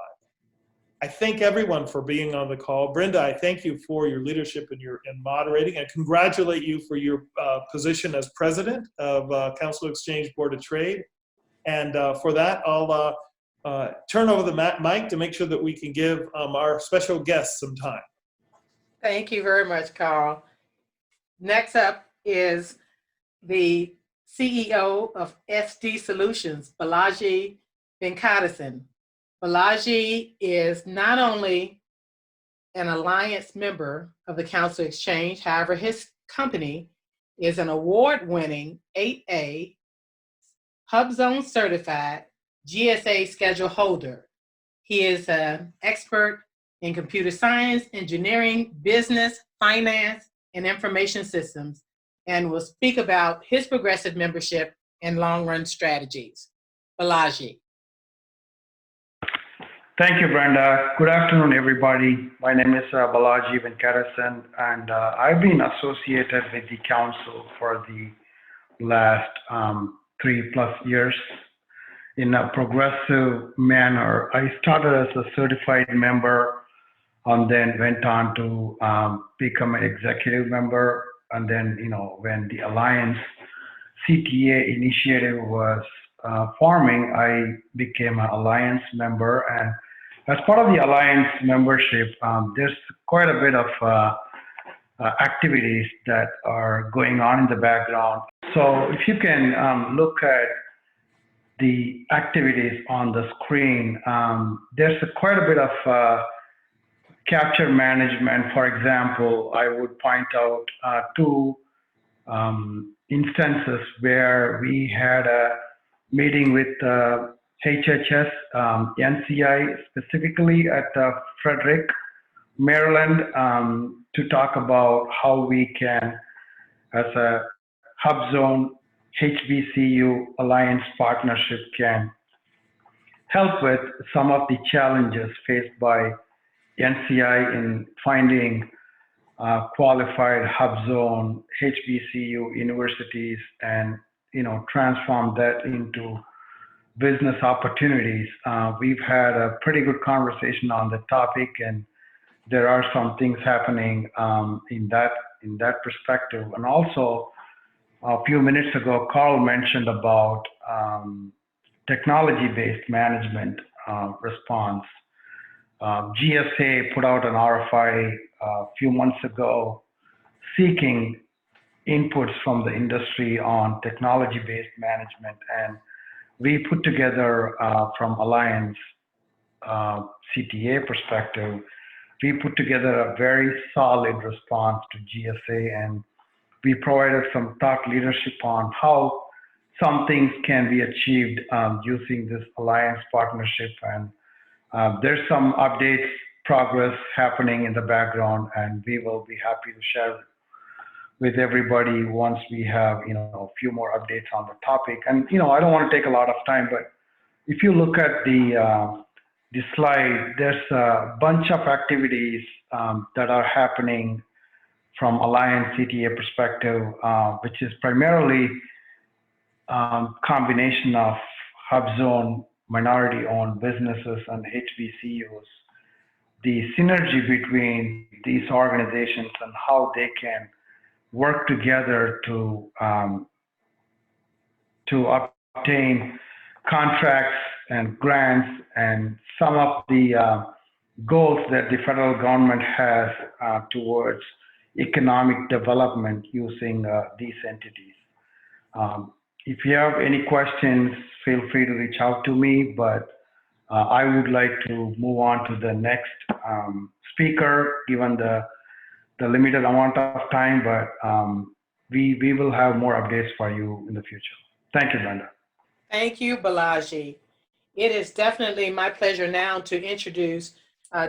I thank everyone for being on the call. Brenda, I thank you for your leadership and in moderating. I congratulate you for your position as president of Council Exchange Board of Trade. And for that, I'll turn over the mic to make sure that we can give our special guests some time. Thank you very much, Carl. Next up is the CEO of SD Solutions, Balaji Venkatasan. Balaji is not only an alliance member of the Council Exchange, however, his company is an award-winning 8A HubZone certified GSA schedule holder. He is an expert in computer science, engineering, business, finance, and information systems, and will speak about his progressive membership and long-run strategies. Balaji. Thank you, Brenda. Good afternoon, everybody. My name is Balaji Venkatasan, and I've been associated with the council for the last 3+ years in a progressive manner. I started as a certified member and then went on to become an executive member. And then, when the Alliance CTA initiative was forming, I became an Alliance member. And as part of the Alliance membership, there's quite a bit of activities that are going on in the background. So if you can look at the activities on the screen, there's quite a bit of capture management. For example, I would point out two instances where we had a meeting with HHS, NCI specifically at Frederick, Maryland, to talk about how we can, as a hub zone HBCU Alliance partnership, can help with some of the challenges faced by NCI in finding qualified hub zone HBCU universities and transform that into business opportunities. We've had a pretty good conversation on the topic, and there are some things happening in that perspective. And also, a few minutes ago, Carl mentioned about technology-based management response. GSA put out an RFI a few months ago seeking inputs from the industry on technology-based management, and we put together from Alliance CTA perspective, we put together a very solid response to GSA, and we provided some thought leadership on how some things can be achieved using this Alliance partnership. And there's some updates, progress happening in the background, and we will be happy to share with everybody once we have a few more updates on the topic. And I don't want to take a lot of time, but if you look at the slide, there's a bunch of activities that are happening from Alliance CTA perspective, which is primarily combination of hub zone minority-owned businesses and HBCUs. The synergy between these organizations and how they can work together to obtain contracts and grants and some of the goals that the federal government has towards economic development using these entities. If you have any questions, feel free to reach out to me, but I would like to move on to the next speaker, given the limited amount of time, but we will have more updates for you in the future. Thank you, Brenda. Thank you, Balaji. It is definitely my pleasure now to introduce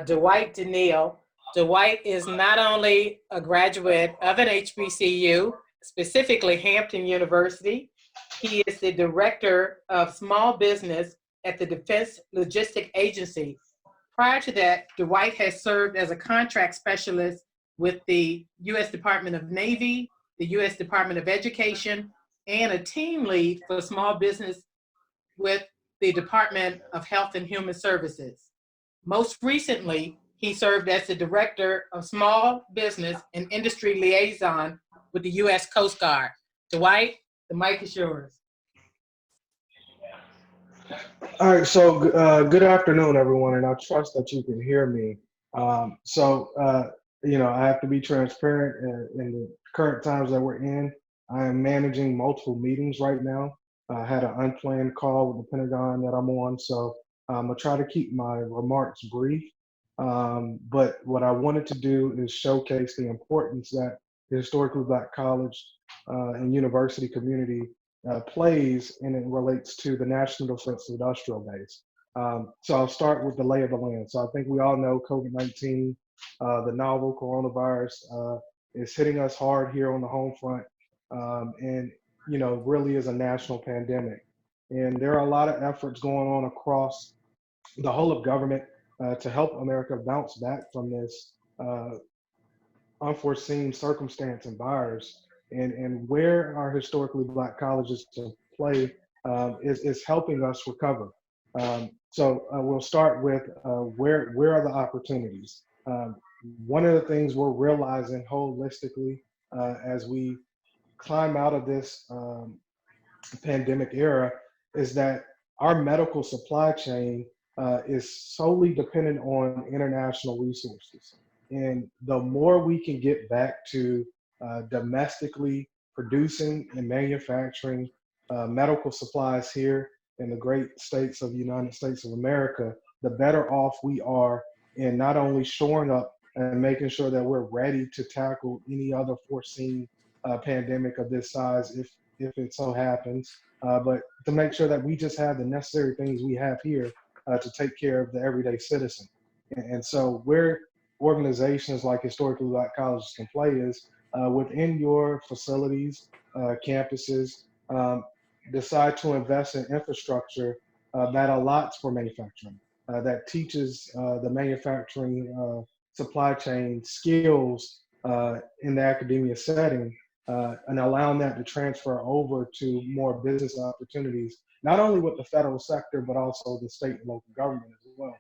Dwight Daniil. Dwight is not only a graduate of an HBCU, specifically Hampton University. He is the Director of Small Business at the Defense Logistics Agency. Prior to that, Dwight has served as a contract specialist with the U.S. Department of Navy, the U.S. Department of Education, and a team lead for small business with the Department of Health and Human Services. Most recently, he served as the Director of Small Business and Industry Liaison with the U.S. Coast Guard. Dwight, the mic is yours. All right, so good afternoon, everyone, and I trust that you can hear me. I have to be transparent in the current times that we're in. I am managing multiple meetings right now. I had an unplanned call with the Pentagon that I'm on, so I'm gonna try to keep my remarks brief. But what I wanted to do is showcase the importance that the historically Black college and university community plays, and it relates to the National Defense Industrial Base. So I'll start with the lay of the land. So I think we all know COVID-19, the novel coronavirus, is hitting us hard here on the home front, and really is a national pandemic. And there are a lot of efforts going on across the whole of government to help America bounce back from this unforeseen circumstance and virus. And where our historically Black colleges to play is helping us recover. So we'll start with where are the opportunities? One of the things we're realizing holistically as we climb out of this pandemic era is that our medical supply chain is solely dependent on international resources. And the more we can get back to domestically producing and manufacturing medical supplies here in the great states of the United States of America, the better off we are in not only shoring up and making sure that we're ready to tackle any other foreseen pandemic of this size if it so happens, but to make sure that we just have the necessary things we have here to take care of the everyday citizen. And so where organizations like Historically Black Colleges can play is within your facilities, campuses, decide to invest in infrastructure that allots for manufacturing, that teaches the manufacturing supply chain skills in the academia setting, and allowing that to transfer over to more business opportunities, not only with the federal sector, but also the state and local government as well.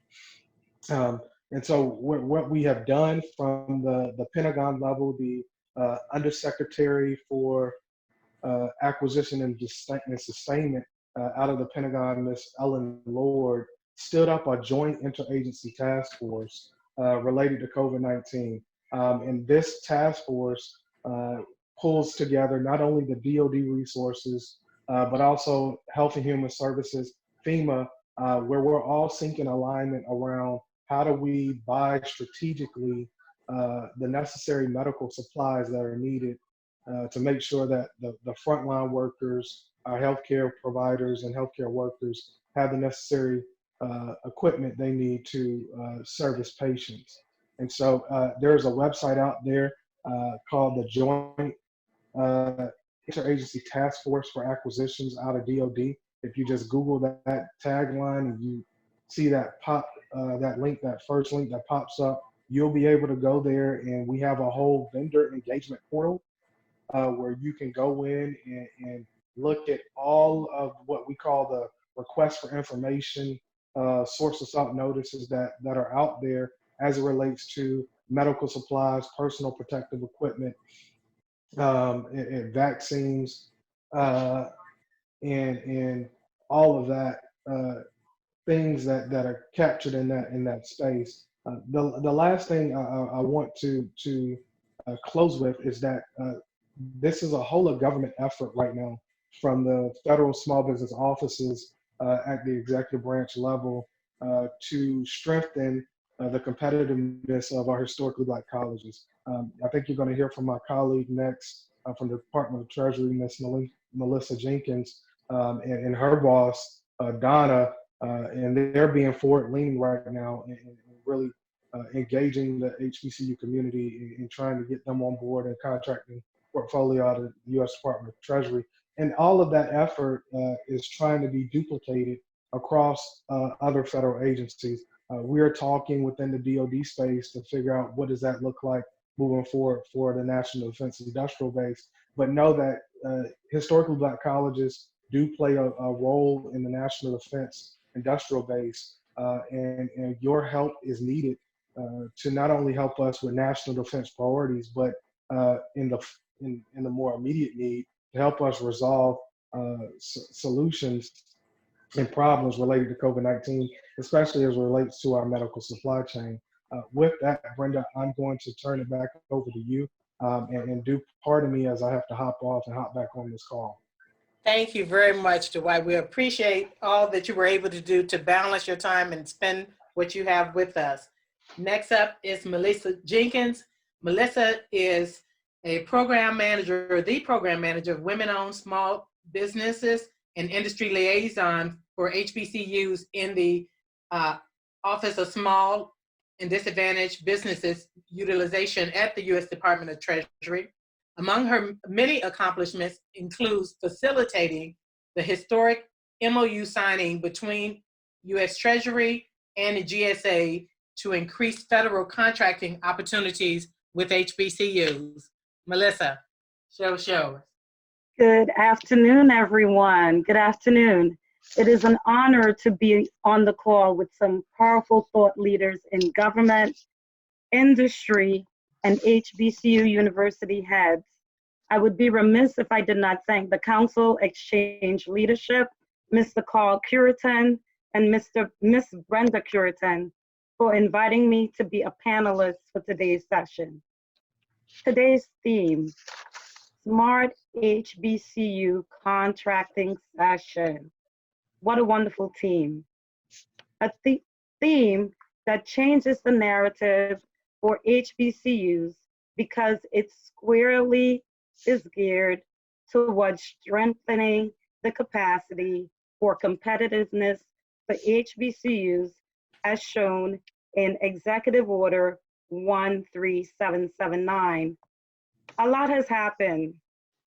And so what we have done from the Pentagon level, the Undersecretary for Acquisition and Sustainment out of the Pentagon, Ms. Ellen Lord, stood up a joint interagency task force related to COVID-19. And this task force pulls together not only the DoD resources, but also Health and Human Services, FEMA, where we're all seeking alignment around how do we buy strategically the necessary medical supplies that are needed to make sure that the frontline workers, our healthcare providers and healthcare workers have the necessary equipment they need to service patients. And so there's a website out there called the Joint Interagency Task Force for Acquisitions out of DoD. If you just Google that tagline and you see that that link, that first link that pops up, you'll be able to go there, and we have a whole vendor engagement portal where you can go in and look at all of what we call the request for information, source of sought notices that are out there as it relates to medical supplies, personal protective equipment, and vaccines, and all of that, things that are captured in that space. The last thing I want to close with is that this is a whole of government effort right now, from the federal small business offices at the executive branch level to strengthen the competitiveness of our historically Black colleges. I think you're going to hear from my colleague next from the Department of Treasury, Ms. Melissa Jenkins, and her boss, Donna, and they're being forward-leaning right now and really engaging the HBCU community and trying to get them on board and contracting portfolio out of the U.S. Department of Treasury. And all of that effort is trying to be duplicated across other federal agencies. We're talking within the DoD space to figure out what does that look like moving forward for the National Defense Industrial Base, but know that historically Black colleges do play a role in the National Defense Industrial Base, and your help is needed to not only help us with national defense priorities, but in the more immediate need to help us resolve solutions and problems related to COVID-19, especially as it relates to our medical supply chain. With that, Brenda, I'm going to turn it back over to you, and do pardon me as I have to hop off and hop back on this call. Thank you very much, Dwight. We appreciate all that you were able to do to balance your time and spend what you have with us. Next up is Melissa Jenkins. Melissa is a program manager, the program manager of Women-Owned Small Businesses and Industry Liaison for HBCUs in the Office of Small and Disadvantaged Businesses Utilization at the U.S. Department of Treasury. Among her many accomplishments includes facilitating the historic MOU signing between U.S. Treasury and the GSA to increase federal contracting opportunities with HBCUs. Melissa, show. Good afternoon, everyone. Good afternoon. It is an honor to be on the call with some powerful thought leaders in government, industry, and HBCU university heads. I would be remiss if I did not thank the Council Exchange leadership, Mr. Carl Curitan and Miss Brenda Curitan, for inviting me to be a panelist for today's session. Today's theme, Smart HBCU Contracting Session. What a wonderful theme. A theme that changes the narrative for HBCUs because it squarely is geared towards strengthening the capacity for competitiveness for HBCUs as shown in Executive Order 13779. A lot has happened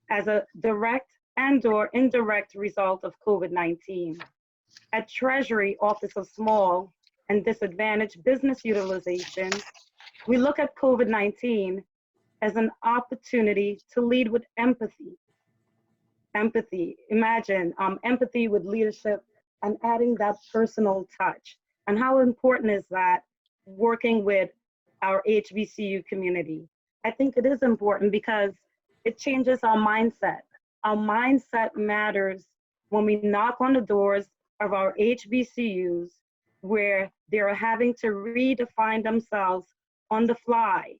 as a direct and/or indirect result of COVID-19. At Treasury Office of Small and Disadvantaged Business Utilization, we look at COVID-19 as an opportunity to lead with empathy. Empathy, imagine empathy with leadership and adding that personal touch. And how important is that working with our HBCU community? I think it is important because it changes our mindset. Our mindset matters when we knock on the doors of our HBCUs where they're having to redefine themselves on the fly,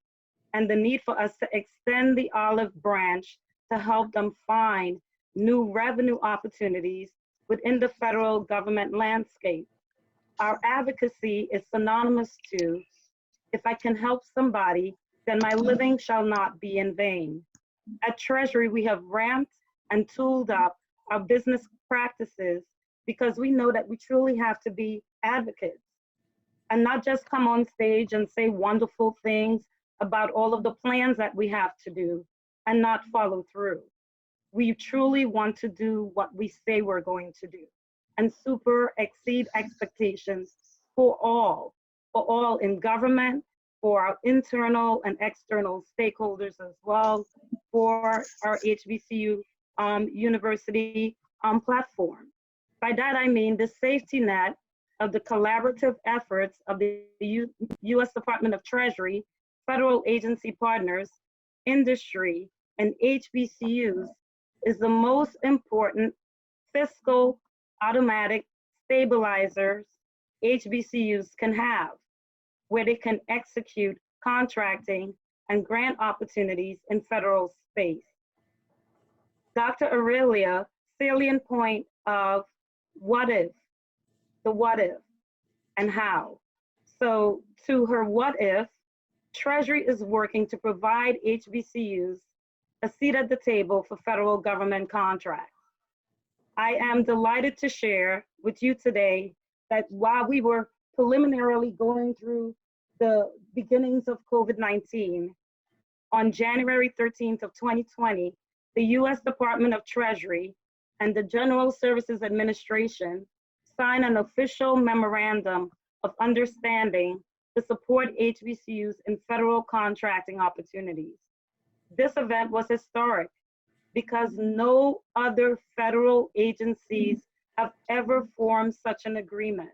and the need for us to extend the olive branch to help them find new revenue opportunities within the federal government landscape. Our advocacy is synonymous to, if I can help somebody, then my living shall not be in vain. At Treasury, we have ramped and tooled up our business practices because we know that we truly have to be advocates and not just come on stage and say wonderful things about all of the plans that we have to do and not follow through. We truly want to do what we say we're going to do and super exceed expectations for all in government, for our internal and external stakeholders as well, for our HBCU university platform. By that I mean the safety net of the collaborative efforts of the U.S. Department of Treasury, federal agency partners, industry, and HBCUs is the most important fiscal automatic stabilizers HBCUs can have, where they can execute contracting and grant opportunities in federal space. Dr. Aurelia, salient point of what if, the what if, and how. So to her what if, Treasury is working to provide HBCUs a seat at the table for federal government contracts. I am delighted to share with you today that while we were preliminarily going through the beginnings of COVID-19, on January 13th of 2020, the U.S. Department of Treasury and the General Services Administration signed an official memorandum of understanding to support HBCUs in federal contracting opportunities. This event was historic because no other federal agencies have ever formed such an agreement.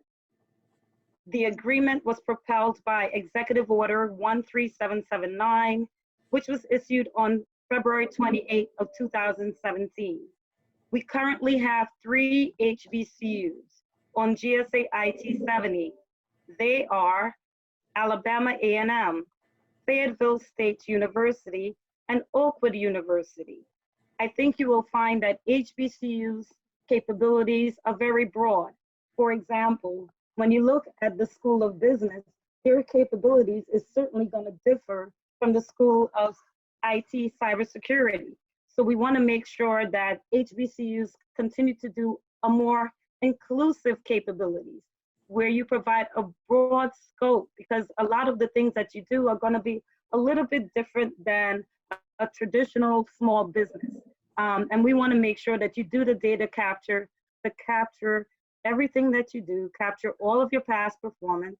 The agreement was propelled by Executive Order 13779, which was issued on February 28th of 2017. We currently have 3 HBCUs on GSA IT 70. They are Alabama A&M, Fayetteville State University, and Oakwood University. I think you will find that HBCU's capabilities are very broad. For example, when you look at the School of Business, their capabilities is certainly going to differ from the School of IT Cybersecurity. So we want to make sure that HBCUs continue to do a more inclusive capabilities where you provide a broad scope, because a lot of the things that you do are going to be a little bit different than a traditional small business. And we want to make sure that you do the data capture to capture everything that you do, capture all of your past performance,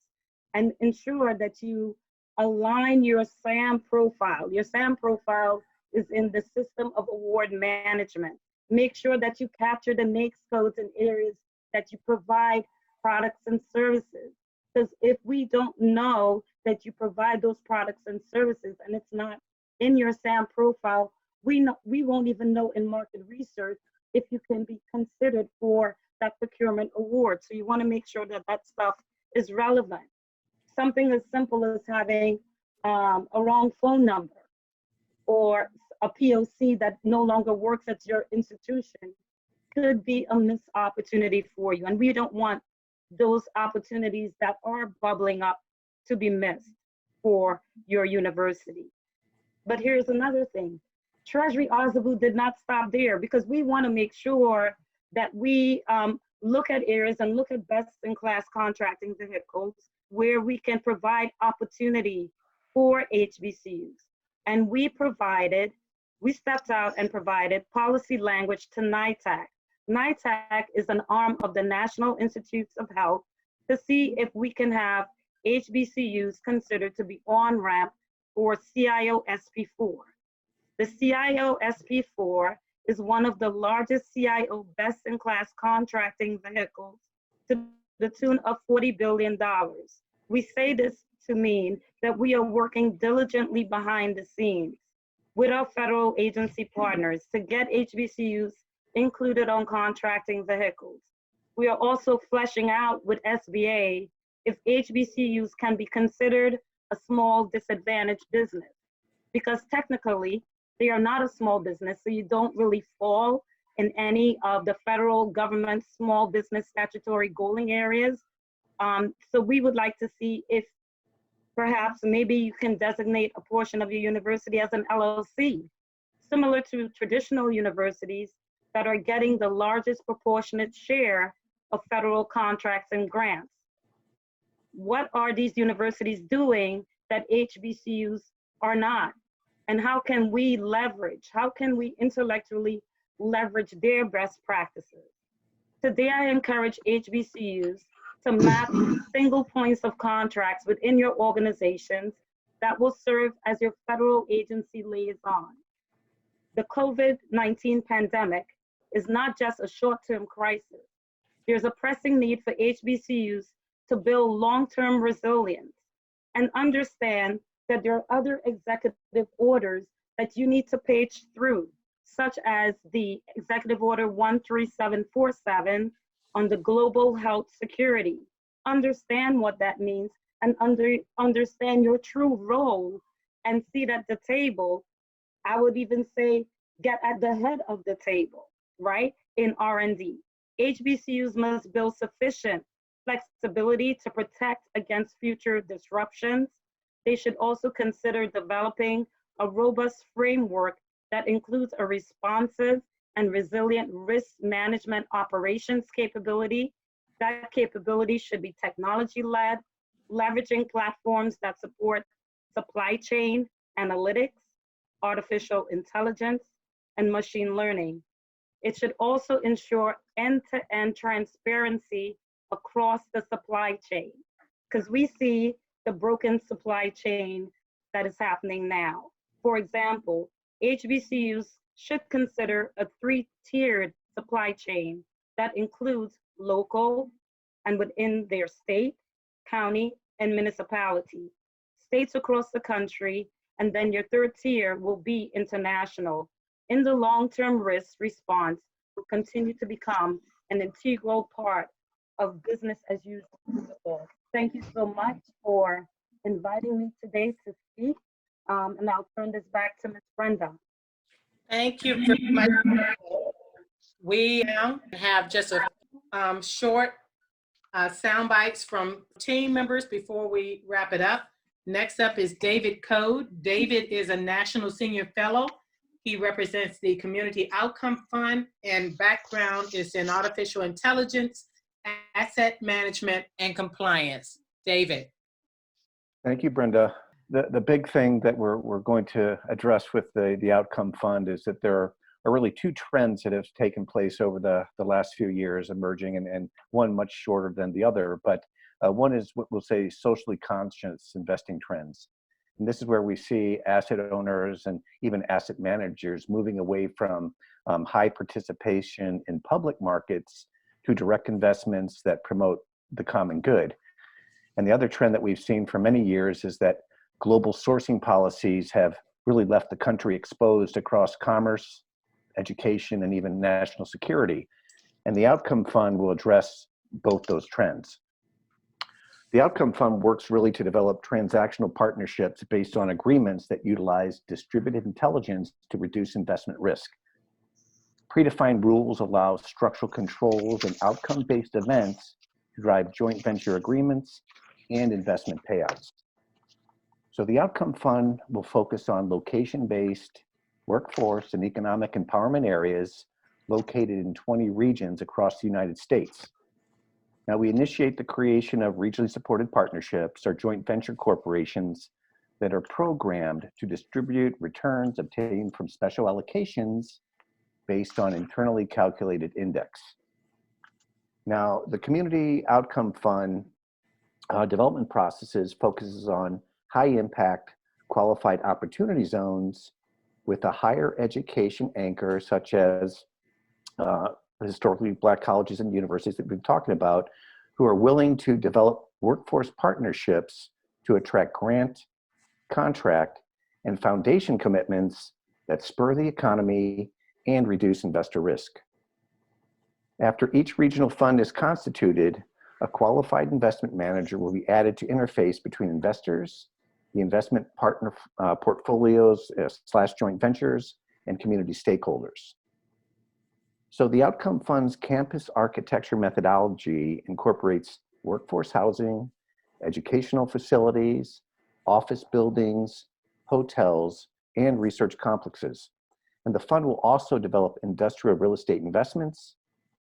and ensure that you align your SAM profile. Your SAM profile is in the System of Award Management. Make sure that you capture the NAICS codes in areas that you provide products and services. Because if we don't know that you provide those products and services and it's not in your SAM profile, we won't even know in market research if you can be considered for that procurement award. So you want to make sure that that stuff is relevant. Something as simple as having a wrong phone number or a POC that no longer works at your institution could be a missed opportunity for you. And we don't want those opportunities that are bubbling up to be missed for your university. But here's another thing. Treasury Ozabu did not stop there, because we want to make sure that we look at areas and look at best-in-class contracting vehicles where we can provide opportunity for HBCUs. And we stepped out and provided policy language to NITAC. NITAC is an arm of the National Institutes of Health to see if we can have HBCUs considered to be on-ramp for CIO SP4. The CIO SP4 is one of the largest CIO best-in-class contracting vehicles to the tune of $40 billion. We say this to mean that we are working diligently behind the scenes with our federal agency partners to get HBCUs included on contracting vehicles. We are also fleshing out with SBA if HBCUs can be considered a small disadvantaged business, because technically they are not a small business, so you don't really fall in any of the federal government small business statutory goaling areas. So we would like to see if perhaps maybe you can designate a portion of your university as an LLC, similar to traditional universities that are getting the largest proportionate share of federal contracts and grants. What are these universities doing that HBCUs are not? And how can we intellectually leverage their best practices? Today, I encourage HBCUs to map single points of contracts within your organizations that will serve as your federal agency liaison. The COVID-19 pandemic is not just a short-term crisis. There's a pressing need for HBCUs to build long-term resilience and understand that there are other executive orders that you need to page through, such as the Executive Order 13747 on the global health security. Understand what that means and understand your true role and sit at the table. I would even say get at the head of the table, right, in R&D. HBCUs must build sufficient flexibility to protect against future disruptions. They should also consider developing a robust framework that includes a responsive and resilient risk management operations capability. That capability should be technology-led, leveraging platforms that support supply chain analytics, artificial intelligence, and machine learning. It should also ensure end-to-end transparency across the supply chain, because we see the broken supply chain that is happening now. For example, HBCUs should consider a 3-tiered supply chain that includes local and within their state, county, and municipality, states across the country, and then your 3rd tier will be international. In the long-term risk response will continue to become an integral part of business as usual. Thank you so much for inviting me today to speak, and I'll turn this back to Ms. Brenda. Thank you very much. We now have just a short sound bites from team members before we wrap it up. Next up is David Code. David is a National Senior Fellow. He represents the Community Outcome Fund, and background is in artificial intelligence, asset management, and compliance. David. Thank you, Brenda. The big thing that we're going to address with the Outcome Fund is that there are really 2 trends that have taken place over the last few years emerging, and one much shorter than the other. But one is what we'll say socially conscious investing trends. And this is where we see asset owners and even asset managers moving away from high participation in public markets to direct investments that promote the common good. And the other trend that we've seen for many years is that global sourcing policies have really left the country exposed across commerce, education, and even national security. And the Outcome Fund will address both those trends. The Outcome Fund works really to develop transactional partnerships based on agreements that utilize distributed intelligence to reduce investment risk. Predefined rules allow structural controls and outcome-based events to drive joint venture agreements and investment payouts. So the Outcome Fund will focus on location-based workforce and economic empowerment areas located in 20 regions across the United States. Now, we initiate the creation of regionally supported partnerships or joint venture corporations that are programmed to distribute returns obtained from special allocations based on internally calculated index. Now, the Community Outcome Fund development processes focuses on high impact qualified opportunity zones with a higher education anchor, such as historically Black colleges and universities that we've been talking about, who are willing to develop workforce partnerships to attract grant, contract, and foundation commitments that spur the economy and reduce investor risk. After each regional fund is constituted, a qualified investment manager will be added to interface between investors, the investment partner portfolios / joint ventures, and community stakeholders. So the Outcome Fund's campus architecture methodology incorporates workforce housing, educational facilities, office buildings, hotels, and research complexes. And the fund will also develop industrial real estate investments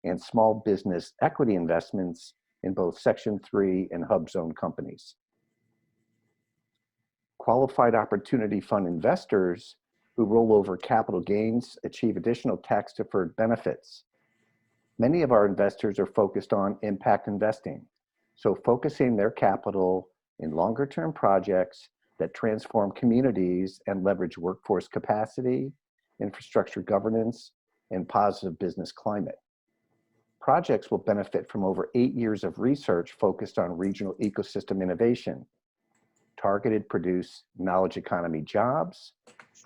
and small business equity investments in both Section 3 and Hub Zone companies. Qualified Opportunity Fund investors who roll over capital gains achieve additional tax-deferred benefits. Many of our investors are focused on impact investing, so focusing their capital in longer-term projects that transform communities and leverage workforce capacity, infrastructure governance, and positive business climate. Projects will benefit from over 8 years of research focused on regional ecosystem innovation, targeted produce knowledge economy jobs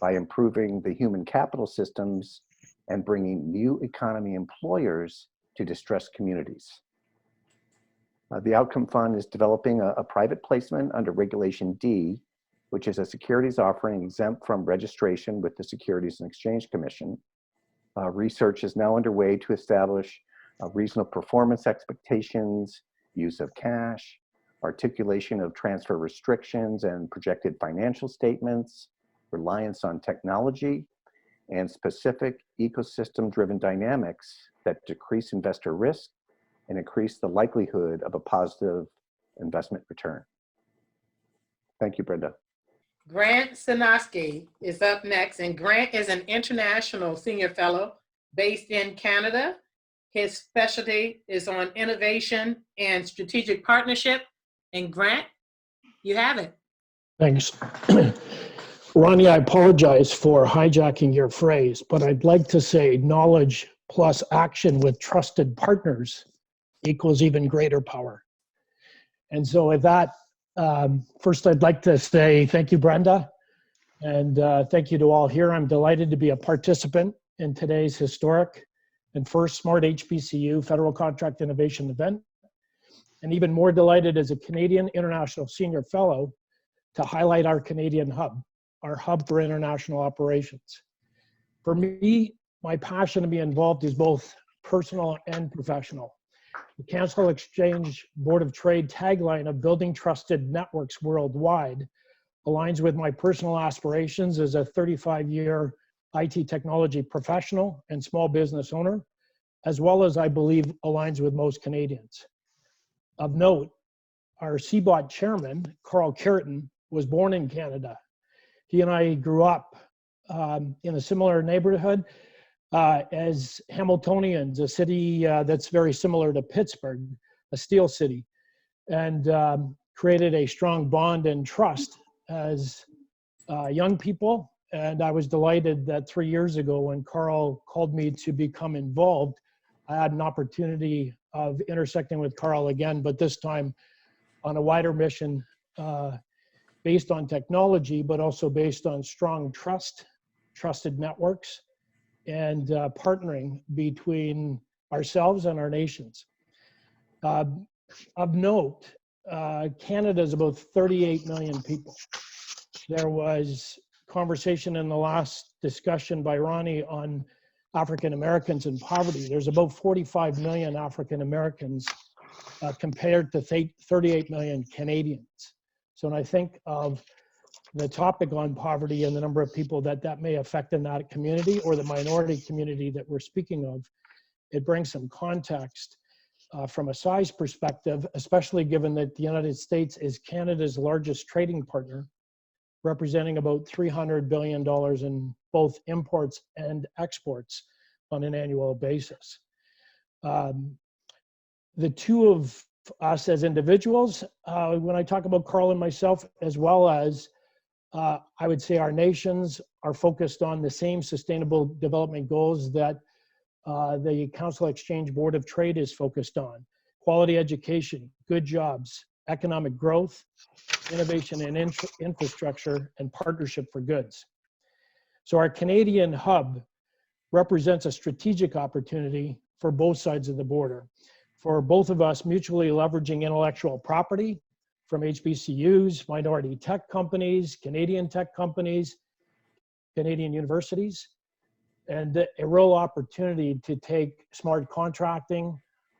by improving the human capital systems and bringing new economy employers to distressed communities. The Outcome Fund is developing a private placement under Regulation D, which is a securities offering exempt from registration with the Securities and Exchange Commission. Research is now underway to establish reasonable performance expectations, use of cash, articulation of transfer restrictions and projected financial statements, reliance on technology, and specific ecosystem-driven dynamics that decrease investor risk and increase the likelihood of a positive investment return. Thank you, Brenda. Grant Sinoski is up next, and Grant is an international senior fellow based in Canada. His specialty is on innovation and strategic partnership. And Grant, you have it. Thanks. Ronnie, I apologize for hijacking your phrase, but I'd like to say knowledge plus action with trusted partners equals even greater power. And so with that, first I'd like to say thank you, Brenda, and thank you to all here. I'm delighted to be a participant in today's historic and first Smart HBCU Federal Contract Innovation event, and even more delighted as a Canadian International Senior Fellow to highlight our Canadian hub, our hub for international operations. For me, my passion to be involved is both personal and professional. The Council Exchange Board of Trade tagline of building trusted networks worldwide aligns with my personal aspirations as a 35-year IT technology professional and small business owner, as well as I believe aligns with most Canadians. Of note, our CBOT chairman, Carl Curtin, was born in Canada. He and I grew up in a similar neighborhood as Hamiltonians, a city that's very similar to Pittsburgh, a steel city, and created a strong bond and trust as young people. And I was delighted that 3 years ago when Carl called me to become involved, I had an opportunity of intersecting with Carl again, but this time on a wider mission based on technology, but also based on strong trusted networks, and partnering between ourselves and our nations. Of note, Canada is about 38 million people. There was conversation in the last discussion by Ronnie on African Americans and poverty. There's about 45 million African Americans compared to 38 million Canadians. So when I think of the topic on poverty and the number of people that may affect in that community or the minority community that we're speaking of, it brings some context from a size perspective, especially given that the United States is Canada's largest trading partner, representing about $300 billion in both imports and exports on an annual basis. The two of us as individuals, when I talk about Carl and myself, as well as I would say our nations are focused on the same sustainable development goals that the Council Exchange Board of Trade is focused on: quality education, good jobs, economic growth, innovation and infrastructure, and partnership for goods. So our Canadian hub represents a strategic opportunity for both sides of the border, for both of us mutually leveraging intellectual property from HBCUs, minority tech companies, Canadian tech companies, Canadian universities, and a real opportunity to take smart contracting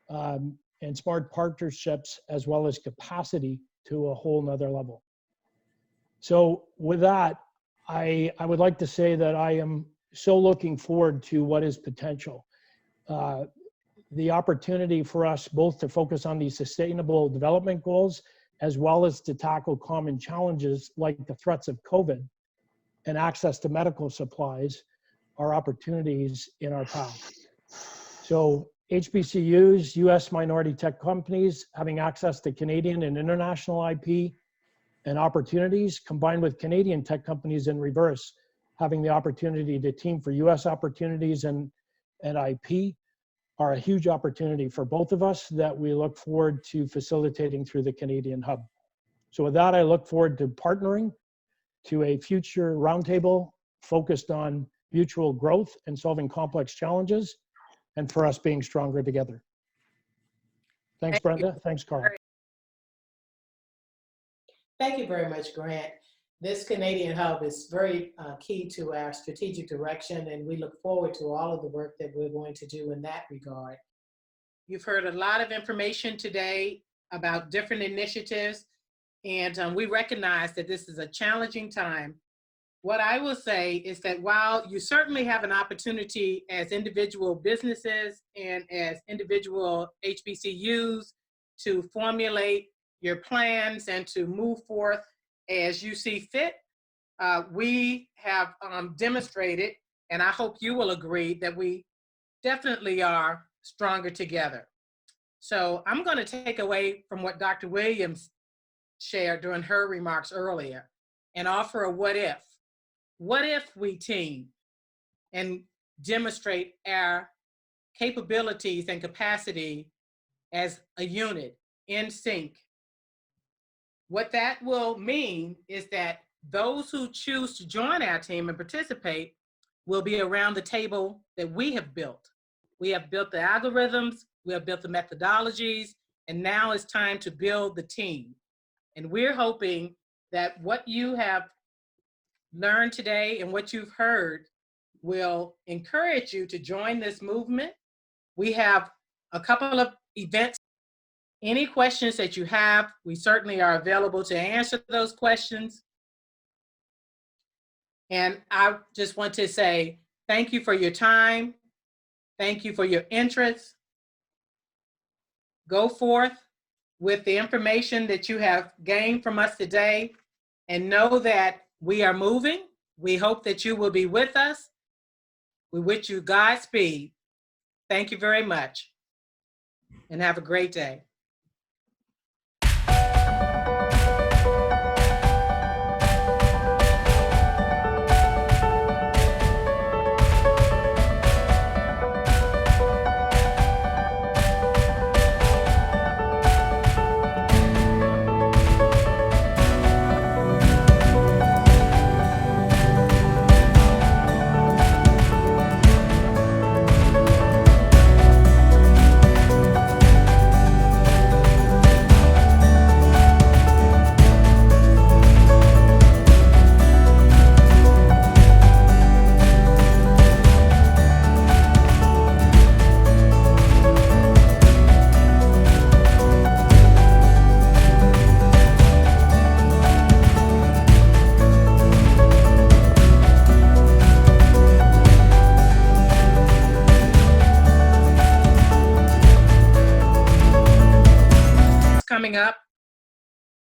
and smart partnerships as well as capacity to a whole nother level. So with that, I would like to say that I am so looking forward to what is potential. The opportunity for us both to focus on these sustainable development goals as well as to tackle common challenges like the threats of COVID and access to medical supplies are opportunities in our path. So HBCUs, US minority tech companies having access to Canadian and international IP and opportunities, combined with Canadian tech companies in reverse, having the opportunity to team for US opportunities and IP, are a huge opportunity for both of us that we look forward to facilitating through the Canadian Hub. So with that, I look forward to partnering to a future roundtable focused on mutual growth and solving complex challenges, and for us being stronger together. Thanks, Brenda. Thanks, Carl. Thank you very much, Grant. This Canadian Hub is very key to our strategic direction, and we look forward to all of the work that we're going to do in that regard. You've heard a lot of information today about different initiatives, and we recognize that this is a challenging time. What I will say is that while you certainly have an opportunity as individual businesses and as individual HBCUs to formulate your plans and to move forth as you see fit, we have demonstrated, and I hope you will agree, that we definitely are stronger together. So I'm going to take away from what Dr. Williams shared during her remarks earlier and offer a what if. What if we team and demonstrate our capabilities and capacity as a unit in sync? What that will mean is that those who choose to join our team and participate will be around the table that we have built. We have built the algorithms, we have built the methodologies, and now it's time to build the team. And we're hoping that what you have learned today and what you've heard will encourage you to join this movement. We have a couple of events. Any questions that you have, we certainly are available to answer those questions. And I just want to say thank you for your time. Thank you for your interest. Go forth with the information that you have gained from us today and know that we are moving. We hope that you will be with us. We wish you Godspeed. Thank you very much and have a great day.